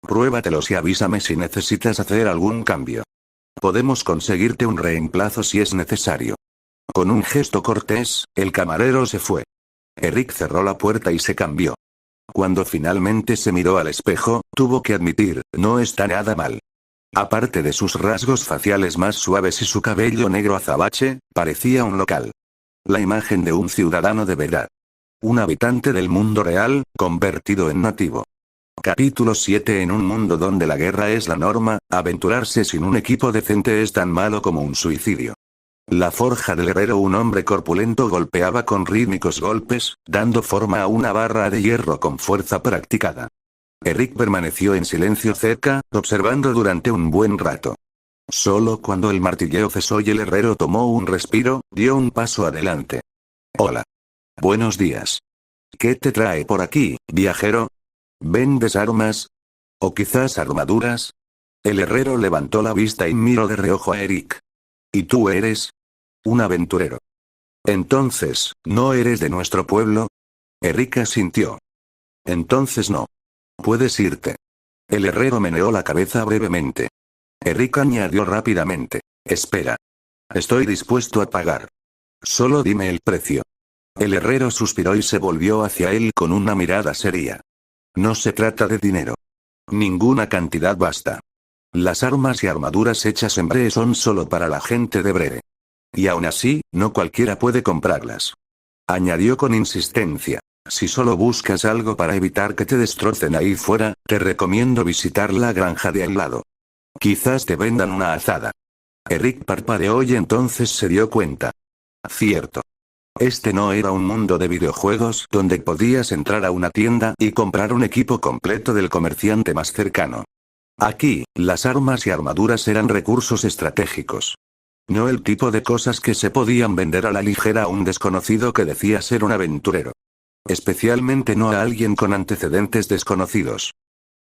Pruébatelos y avísame si necesitas hacer algún cambio. Podemos conseguirte un reemplazo si es necesario. Con un gesto cortés, el camarero se fue. Eric cerró la puerta y se cambió. Cuando finalmente se miró al espejo, tuvo que admitir, no está nada mal. Aparte de sus rasgos faciales más suaves y su cabello negro azabache, parecía un local. La imagen de un ciudadano de verdad. Un habitante del mundo real, convertido en nativo. Capítulo 7. En un mundo donde la guerra es la norma, aventurarse sin un equipo decente es tan malo como un suicidio. La forja del herrero, un hombre corpulento, golpeaba con rítmicos golpes, dando forma a una barra de hierro con fuerza practicada. Eric permaneció en silencio cerca, observando durante un buen rato. Solo cuando el martilleo cesó y el herrero tomó un respiro, dio un paso adelante. Hola. Buenos días. ¿Qué te trae por aquí, viajero? ¿Vendes armas? ¿O quizás armaduras? El herrero levantó la vista y miró de reojo a Eric. ¿Y tú eres? Un aventurero. Entonces, ¿no eres de nuestro pueblo? Eric asintió. Entonces no. Puedes irte. El herrero meneó la cabeza brevemente. Eric añadió rápidamente. Espera. Estoy dispuesto a pagar. Solo dime el precio. El herrero suspiró y se volvió hacia él con una mirada seria. No se trata de dinero. Ninguna cantidad basta. Las armas y armaduras hechas en Bree son solo para la gente de Bree. Y aún así, no cualquiera puede comprarlas. Añadió con insistencia. Si solo buscas algo para evitar que te destrocen ahí fuera, te recomiendo visitar la granja de al lado. Quizás te vendan una azada. Eric parpadeó y entonces se dio cuenta. Cierto. Este no era un mundo de videojuegos donde podías entrar a una tienda y comprar un equipo completo del comerciante más cercano. Aquí, las armas y armaduras eran recursos estratégicos. No el tipo de cosas que se podían vender a la ligera a un desconocido que decía ser un aventurero. Especialmente no a alguien con antecedentes desconocidos.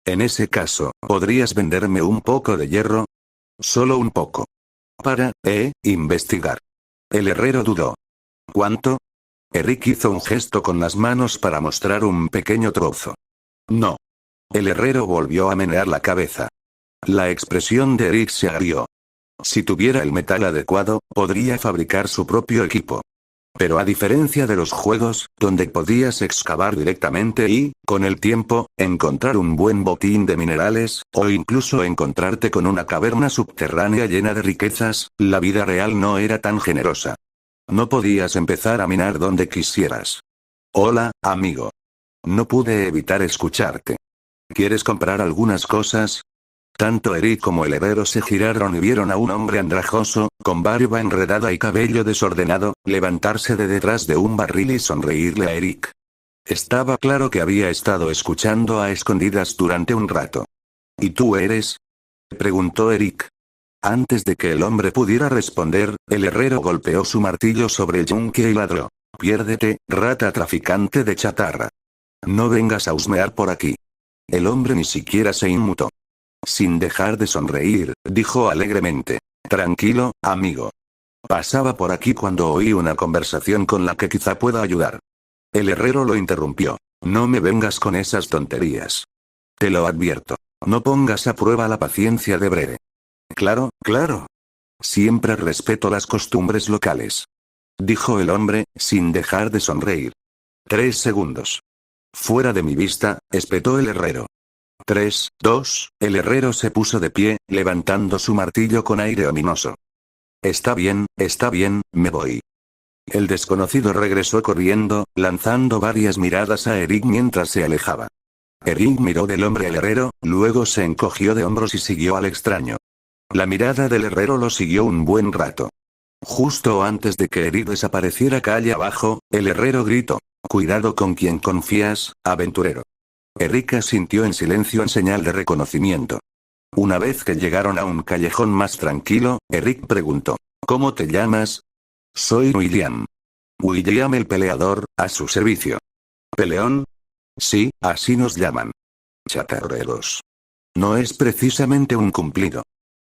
En ese caso, ¿podrías venderme un poco de hierro? Solo un poco. Para, investigar. El herrero dudó. ¿Cuánto? Eric hizo un gesto con las manos para mostrar un pequeño trozo. No. El herrero volvió a menear la cabeza. La expresión de Eric se agrió. Si tuviera el metal adecuado, podría fabricar su propio equipo. Pero a diferencia de los juegos, donde podías excavar directamente y, con el tiempo, encontrar un buen botín de minerales, o incluso encontrarte con una caverna subterránea llena de riquezas, la vida real no era tan generosa. No podías empezar a minar donde quisieras. Hola, amigo. No pude evitar escucharte. ¿Quieres comprar algunas cosas? Tanto Eric como el herrero se giraron y vieron a un hombre andrajoso, con barba enredada y cabello desordenado, levantarse de detrás de un barril y sonreírle a Eric. Estaba claro que había estado escuchando a escondidas durante un rato. ¿Y tú eres? Preguntó Eric. Antes de que el hombre pudiera responder, el herrero golpeó su martillo sobre el yunque y ladró. Piérdete, rata traficante de chatarra. No vengas a husmear por aquí. El hombre ni siquiera se inmutó. Sin dejar de sonreír, dijo alegremente. Tranquilo, amigo. Pasaba por aquí cuando oí una conversación con la que quizá pueda ayudar. El herrero lo interrumpió. No me vengas con esas tonterías. Te lo advierto. No pongas a prueba la paciencia de Bree. Claro, claro. Siempre respeto las costumbres locales. Dijo el hombre, sin dejar de sonreír. 3 segundos. Fuera de mi vista, espetó el herrero. 3, 2, el herrero se puso de pie, levantando su martillo con aire ominoso. Está bien, me voy. El desconocido regresó corriendo, lanzando varias miradas a Eric mientras se alejaba. Eric miró del hombre al herrero, luego se encogió de hombros y siguió al extraño. La mirada del herrero lo siguió un buen rato. Justo antes de que Eric desapareciera calle abajo, el herrero gritó. Cuidado con quien confías, aventurero. Eric asintió en silencio en señal de reconocimiento. Una vez que llegaron a un callejón más tranquilo, Eric preguntó. ¿Cómo te llamas? Soy William. William el peleador, a su servicio. ¿Peleón? Sí, así nos llaman. Chatarreros. No es precisamente un cumplido.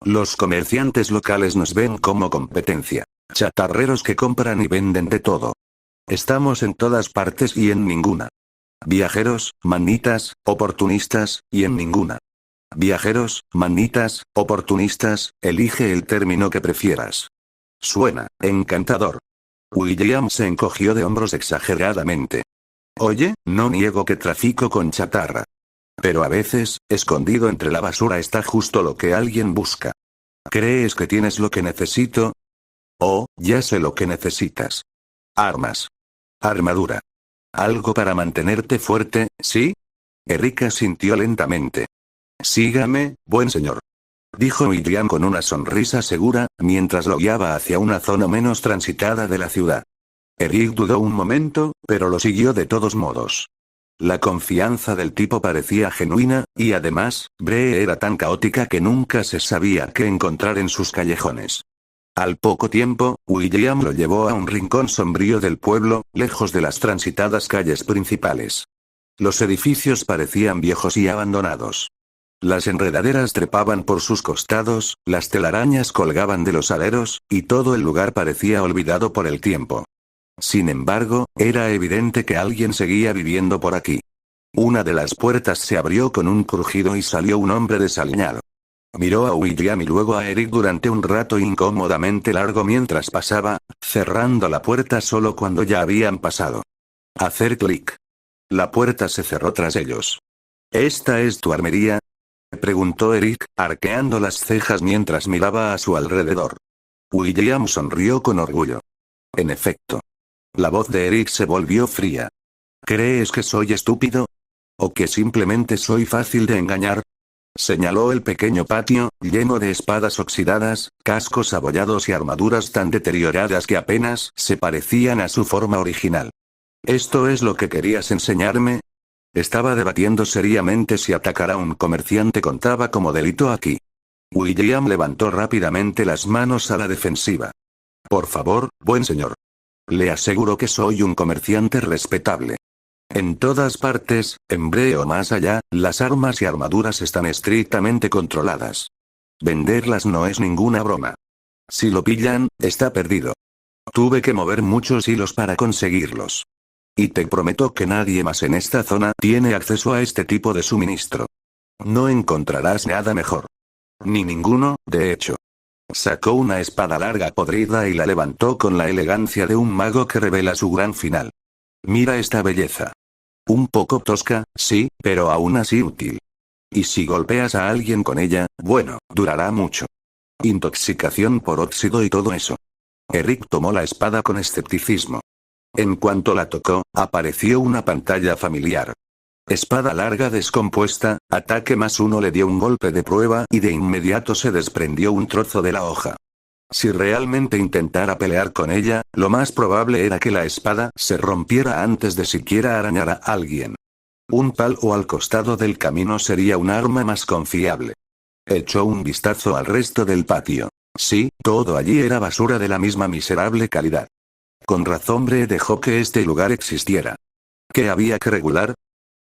Los comerciantes locales nos ven como competencia. Chatarreros que compran y venden de todo. Estamos en todas partes y en ninguna. Viajeros, manitas, oportunistas, y en ninguna. Viajeros, manitas, oportunistas, elige el término que prefieras. Suena encantador. William se encogió de hombros exageradamente. Oye, no niego que trafico con chatarra. Pero a veces, escondido entre la basura está justo lo que alguien busca. ¿Crees que tienes lo que necesito? Oh, ya sé lo que necesitas. Armas. Armadura. Algo para mantenerte fuerte, ¿sí? Eric asintió lentamente. Sígame, buen señor. Dijo William con una sonrisa segura, mientras lo guiaba hacia una zona menos transitada de la ciudad. Eric dudó un momento, pero lo siguió de todos modos. La confianza del tipo parecía genuina, y además, Bree era tan caótica que nunca se sabía qué encontrar en sus callejones. Al poco tiempo, William lo llevó a un rincón sombrío del pueblo, lejos de las transitadas calles principales. Los edificios parecían viejos y abandonados. Las enredaderas trepaban por sus costados, las telarañas colgaban de los aleros, y todo el lugar parecía olvidado por el tiempo. Sin embargo, era evidente que alguien seguía viviendo por aquí. Una de las puertas se abrió con un crujido y salió un hombre desaliñado. Miró a William y luego a Eric durante un rato incómodamente largo mientras pasaba, cerrando la puerta solo cuando ya habían pasado. Hacer clic. La puerta se cerró tras ellos. ¿Esta es tu armería?, preguntó Eric, arqueando las cejas mientras miraba a su alrededor. William sonrió con orgullo. En efecto. La voz de Eric se volvió fría. ¿Crees que soy estúpido? ¿O que simplemente soy fácil de engañar? Señaló el pequeño patio, lleno de espadas oxidadas, cascos abollados y armaduras tan deterioradas que apenas se parecían a su forma original. ¿Esto es lo que querías enseñarme? Estaba debatiendo seriamente si atacar a un comerciante contaba como delito aquí. William levantó rápidamente las manos a la defensiva. Por favor, buen señor. Le aseguro que soy un comerciante respetable. En todas partes, en Bree o más allá, las armas y armaduras están estrictamente controladas. Venderlas no es ninguna broma. Si lo pillan, está perdido. Tuve que mover muchos hilos para conseguirlos. Y te prometo que nadie más en esta zona tiene acceso a este tipo de suministro. No encontrarás nada mejor. Ni ninguno, de hecho. Sacó una espada larga podrida y la levantó con la elegancia de un mago que revela su gran final. Mira esta belleza. Un poco tosca, sí, pero aún así útil. Y si golpeas a alguien con ella, bueno, durará mucho. Intoxicación por óxido y todo eso. Eric tomó la espada con escepticismo. En cuanto la tocó, apareció una pantalla familiar. Espada larga descompuesta, ataque +1 le dio un golpe de prueba y de inmediato se desprendió un trozo de la hoja. Si realmente intentara pelear con ella, lo más probable era que la espada se rompiera antes de siquiera arañar a alguien. Un palo al costado del camino sería un arma más confiable. Echó un vistazo al resto del patio. Sí, todo allí era basura de la misma miserable calidad. Con razón Bree dejó que este lugar existiera. ¿Qué había que regular?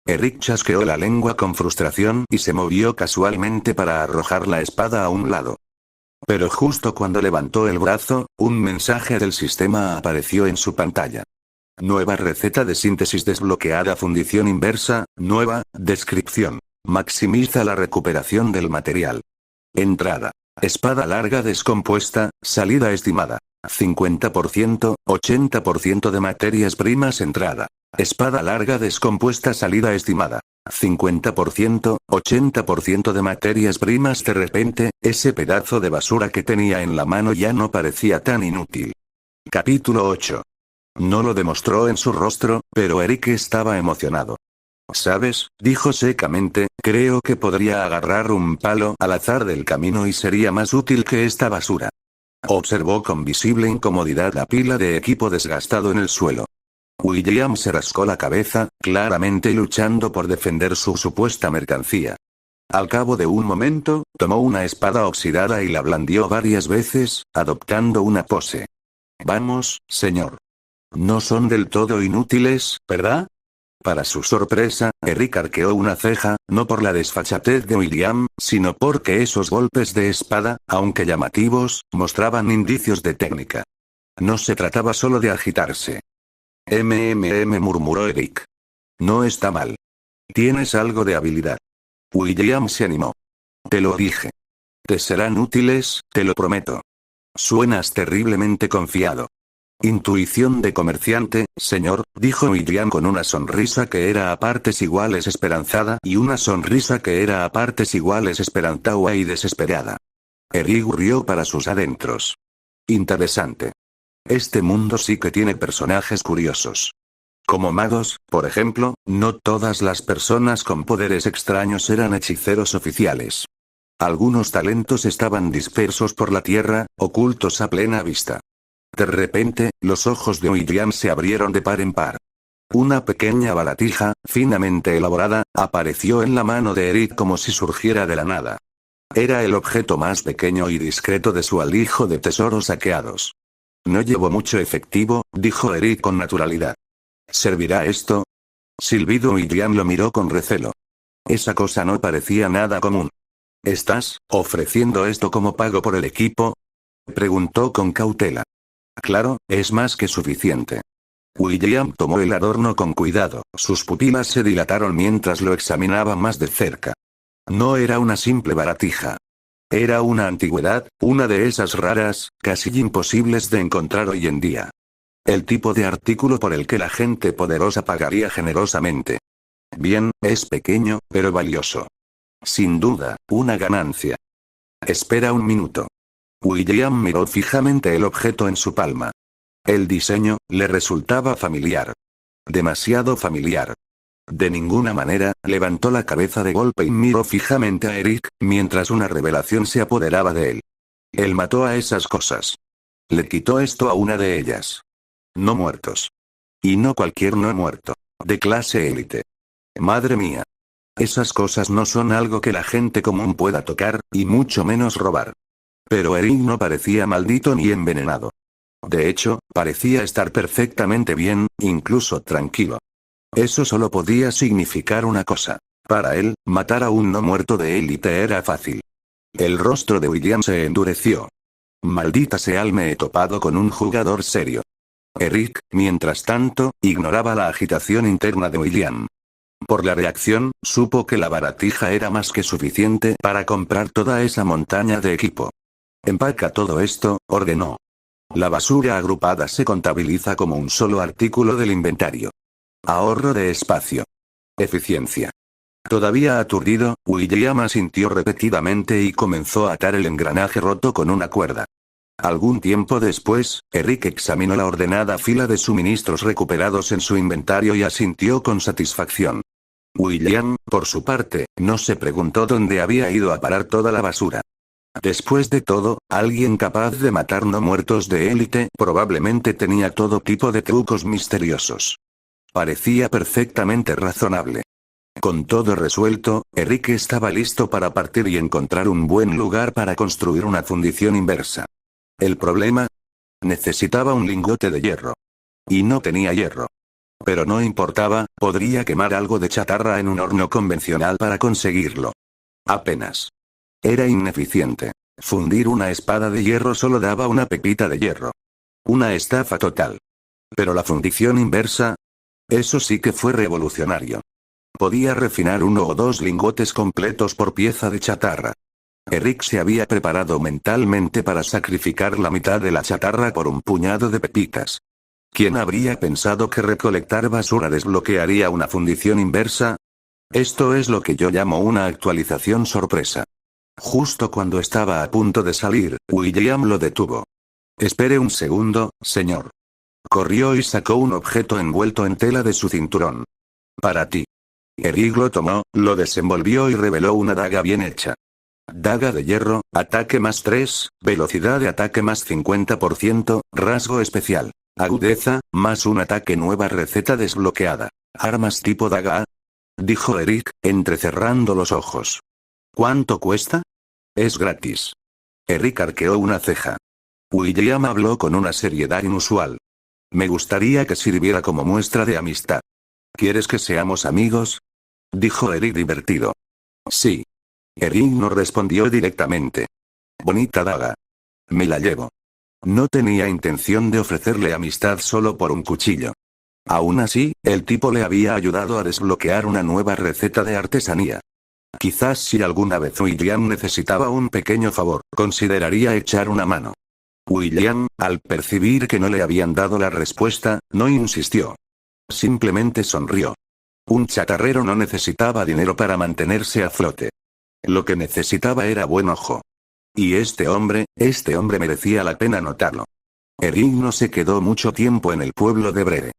Eric chasqueó la lengua con frustración y se movió casualmente para arrojar la espada a un lado. Pero justo cuando levantó el brazo, un mensaje del sistema apareció en su pantalla. Nueva receta de síntesis desbloqueada, fundición inversa, nueva, descripción. Maximiza la recuperación del material. Entrada. Espada larga descompuesta, salida estimada. 50%, 80% de materias primas entrada. Espada larga descompuesta, salida estimada. 50%, 80% de materias primas. De repente, ese pedazo de basura que tenía en la mano ya no parecía tan inútil. Capítulo 8. No lo demostró en su rostro, pero Eric estaba emocionado. ¿Sabes?, dijo secamente, creo que podría agarrar un palo al azar del camino y sería más útil que esta basura. Observó con visible incomodidad la pila de equipo desgastado en el suelo. William se rascó la cabeza, claramente luchando por defender su supuesta mercancía. Al cabo de un momento, tomó una espada oxidada y la blandió varias veces, adoptando una pose. Vamos, señor. No son del todo inútiles, ¿verdad? Para su sorpresa, Eric arqueó una ceja, no por la desfachatez de William, sino porque esos golpes de espada, aunque llamativos, mostraban indicios de técnica. No se trataba solo de agitarse. Murmuró Eric. No está mal. Tienes algo de habilidad. William se animó. Te lo dije. Te serán útiles, te lo prometo. Suenas terriblemente confiado. Intuición de comerciante, señor, dijo William con una sonrisa que era a partes iguales esperanzada y una sonrisa que era a partes iguales esperanzada y desesperada. Eric rió para sus adentros. Interesante. Este mundo sí que tiene personajes curiosos. Como magos, por ejemplo, no todas las personas con poderes extraños eran hechiceros oficiales. Algunos talentos estaban dispersos por la tierra, ocultos a plena vista. De repente, los ojos de William se abrieron de par en par. Una pequeña baratija, finamente elaborada, apareció en la mano de Eric como si surgiera de la nada. Era el objeto más pequeño y discreto de su alijo de tesoros saqueados. No llevo mucho efectivo, dijo Eric con naturalidad. ¿Servirá esto? Silbido. William lo miró con recelo. Esa cosa no parecía nada común. ¿Estás ofreciendo esto como pago por el equipo? Preguntó con cautela. Claro, es más que suficiente. William tomó el adorno con cuidado, sus pupilas se dilataron mientras lo examinaba más de cerca. No era una simple baratija. Era una antigüedad, una de esas raras, casi imposibles de encontrar hoy en día. El tipo de artículo por el que la gente poderosa pagaría generosamente. Bien, es pequeño, pero valioso. Sin duda, una ganancia. Espera un minuto. William miró fijamente el objeto en su palma. El diseño le resultaba familiar. Demasiado familiar. De ninguna manera, levantó la cabeza de golpe y miró fijamente a Eric, mientras una revelación se apoderaba de él. Él mató a esas cosas. Le quitó esto a una de ellas. No muertos. Y no cualquier no muerto. De clase élite. Madre mía. Esas cosas no son algo que la gente común pueda tocar, y mucho menos robar. Pero Eric no parecía maldito ni envenenado. De hecho, parecía estar perfectamente bien, incluso tranquilo. Eso solo podía significar una cosa. Para él, matar a un no muerto de élite era fácil. El rostro de William se endureció. Maldita sea, me he topado con un jugador serio. Eric, mientras tanto, ignoraba la agitación interna de William. Por la reacción, supo que la baratija era más que suficiente para comprar toda esa montaña de equipo. Empaca todo esto, ordenó. La basura agrupada se contabiliza como un solo artículo del inventario. Ahorro de espacio. Eficiencia. Todavía aturdido, William asintió repetidamente y comenzó a atar el engranaje roto con una cuerda. Algún tiempo después, Eric examinó la ordenada fila de suministros recuperados en su inventario y asintió con satisfacción. William, por su parte, no se preguntó dónde había ido a parar toda la basura. Después de todo, alguien capaz de matar no muertos de élite probablemente tenía todo tipo de trucos misteriosos. Parecía perfectamente razonable. Con todo resuelto, Eric estaba listo para partir y encontrar un buen lugar para construir una fundición inversa. ¿El problema? Necesitaba un lingote de hierro. Y no tenía hierro. Pero no importaba, podría quemar algo de chatarra en un horno convencional para conseguirlo. Apenas. Era ineficiente. Fundir una espada de hierro solo daba una pepita de hierro. Una estafa total. Pero la fundición inversa. Eso sí que fue revolucionario. Podía refinar 1 o 2 lingotes completos por pieza de chatarra. Eric se había preparado mentalmente para sacrificar la mitad de la chatarra por un puñado de pepitas. ¿Quién habría pensado que recolectar basura desbloquearía una fundición inversa? Esto es lo que yo llamo una actualización sorpresa. Justo cuando estaba a punto de salir, William lo detuvo. Espere un segundo, señor. Corrió y sacó un objeto envuelto en tela de su cinturón. Para ti. Eric lo tomó, lo desenvolvió y reveló una daga bien hecha. Daga de hierro, ataque más 3, velocidad de ataque más 50%, rasgo especial. Agudeza, más un ataque, nueva receta desbloqueada. Armas tipo daga. Dijo Eric, entrecerrando los ojos. ¿Cuánto cuesta? Es gratis. Eric arqueó una ceja. William habló con una seriedad inusual. Me gustaría que sirviera como muestra de amistad. ¿Quieres que seamos amigos? Dijo Eric divertido. Sí. Eric no respondió directamente. Bonita daga. Me la llevo. No tenía intención de ofrecerle amistad solo por un cuchillo. Aún así, el tipo le había ayudado a desbloquear una nueva receta de artesanía. Quizás si alguna vez William necesitaba un pequeño favor, consideraría echar una mano. William, al percibir que no le habían dado la respuesta, no insistió. Simplemente sonrió. Un chatarrero no necesitaba dinero para mantenerse a flote. Lo que necesitaba era buen ojo. Y este hombre merecía la pena notarlo. Eric no se quedó mucho tiempo en el pueblo de Brede.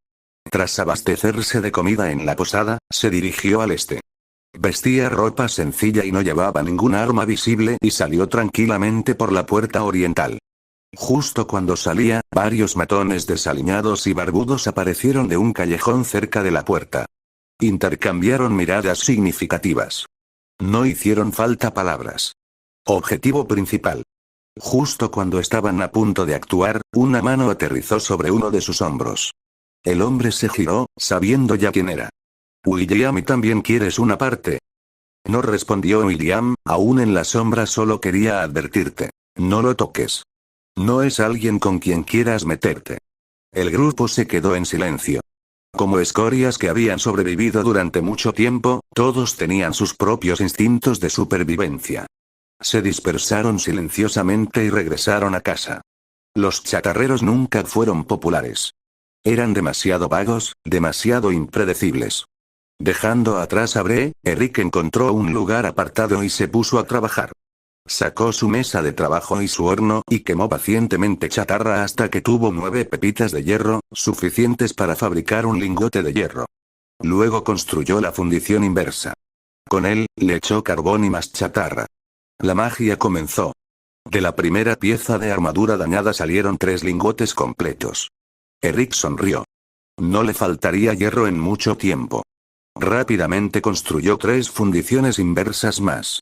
Tras abastecerse de comida en la posada, se dirigió al este. Vestía ropa sencilla y no llevaba ninguna arma visible y salió tranquilamente por la puerta oriental. Justo cuando salía, varios matones desaliñados y barbudos aparecieron de un callejón cerca de la puerta. Intercambiaron miradas significativas. No hicieron falta palabras. Objetivo principal. Justo cuando estaban a punto de actuar, una mano aterrizó sobre uno de sus hombros. El hombre se giró, sabiendo ya quién era. William, ¿y también quieres una parte? No respondió William, aún en la sombra solo quería advertirte. No lo toques. No es alguien con quien quieras meterte. El grupo se quedó en silencio. Como escorias que habían sobrevivido durante mucho tiempo, todos tenían sus propios instintos de supervivencia. Se dispersaron silenciosamente y regresaron a casa. Los chatarreros nunca fueron populares. Eran demasiado vagos, demasiado impredecibles. Dejando atrás a Bree, Eric encontró un lugar apartado y se puso a trabajar. Sacó su mesa de trabajo y su horno y quemó pacientemente chatarra hasta que tuvo 9 pepitas de hierro, suficientes para fabricar un lingote de hierro. Luego construyó la fundición inversa. Con él, le echó carbón y más chatarra. La magia comenzó. De la primera pieza de armadura dañada salieron 3 lingotes completos. Eric sonrió. No le faltaría hierro en mucho tiempo. Rápidamente construyó 3 fundiciones inversas más.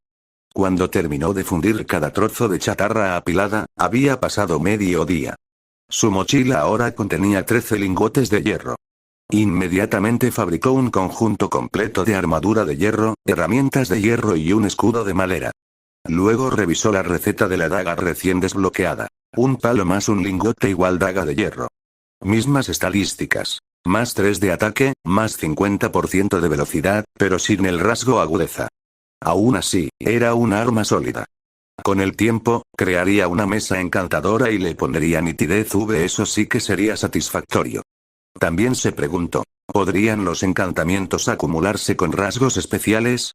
Cuando terminó de fundir cada trozo de chatarra apilada, había pasado medio día. Su mochila ahora contenía 13 lingotes de hierro. Inmediatamente fabricó un conjunto completo de armadura de hierro, herramientas de hierro y un escudo de madera. Luego revisó la receta de la daga recién desbloqueada. Un palo más un lingote igual daga de hierro. Mismas estadísticas. Más 3 de ataque, más 50% de velocidad, pero sin el rasgo agudeza. Aún así, era un arma sólida. Con el tiempo, crearía una mesa encantadora y le pondría nitidez eso sí que sería satisfactorio. También se preguntó, ¿podrían los encantamientos acumularse con rasgos especiales?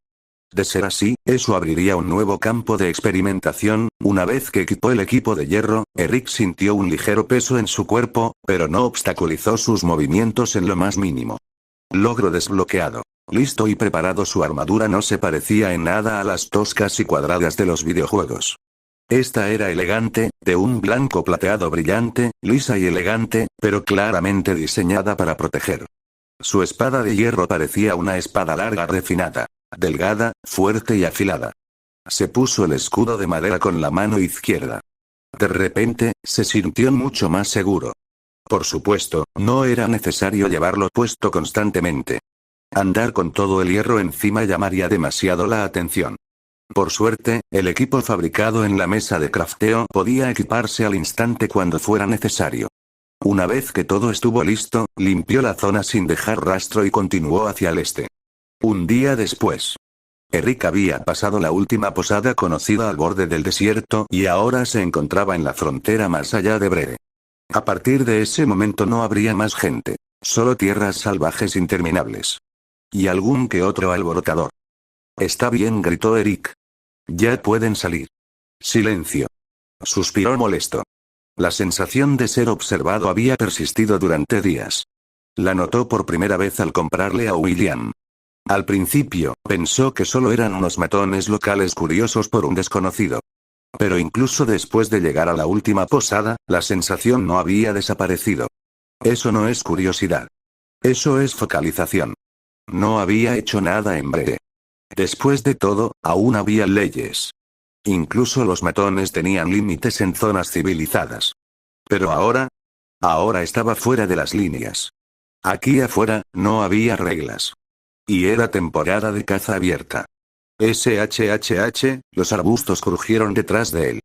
De ser así, eso abriría un nuevo campo de experimentación. Una vez que equipó el equipo de hierro, Eric sintió un ligero peso en su cuerpo, pero no obstaculizó sus movimientos en lo más mínimo. Logro desbloqueado. Listo y preparado. Su armadura no se parecía en nada a las toscas y cuadradas de los videojuegos. Esta era elegante, de un blanco plateado brillante, lisa y elegante, pero claramente diseñada para proteger. Su espada de hierro parecía una espada larga refinada. Delgada, fuerte y afilada. Se puso el escudo de madera con la mano izquierda. De repente, se sintió mucho más seguro. Por supuesto, no era necesario llevarlo puesto constantemente. Andar con todo el hierro encima llamaría demasiado la atención. Por suerte, el equipo fabricado en la mesa de crafteo podía equiparse al instante cuando fuera necesario. Una vez que todo estuvo listo, limpió la zona sin dejar rastro y continuó hacia el este. Un día después. Eric había pasado la última posada conocida al borde del desierto y ahora se encontraba en la frontera más allá de Brede. A partir de ese momento no habría más gente, solo tierras salvajes interminables. Y algún que otro alborotador. Está bien, gritó Eric. Ya pueden salir. Silencio. Suspiró molesto. La sensación de ser observado había persistido durante días. La notó por primera vez al comprarle a William. Al principio, pensó que solo eran unos matones locales curiosos por un desconocido. Pero incluso después de llegar a la última posada, la sensación no había desaparecido. Eso no es curiosidad. Eso es focalización. No había hecho nada en breve. Después de todo, aún había leyes. Incluso los matones tenían límites en zonas civilizadas. Pero ahora estaba fuera de las líneas. Aquí afuera, no había reglas. Y era temporada de caza abierta. SHHH, los arbustos crujieron detrás de él.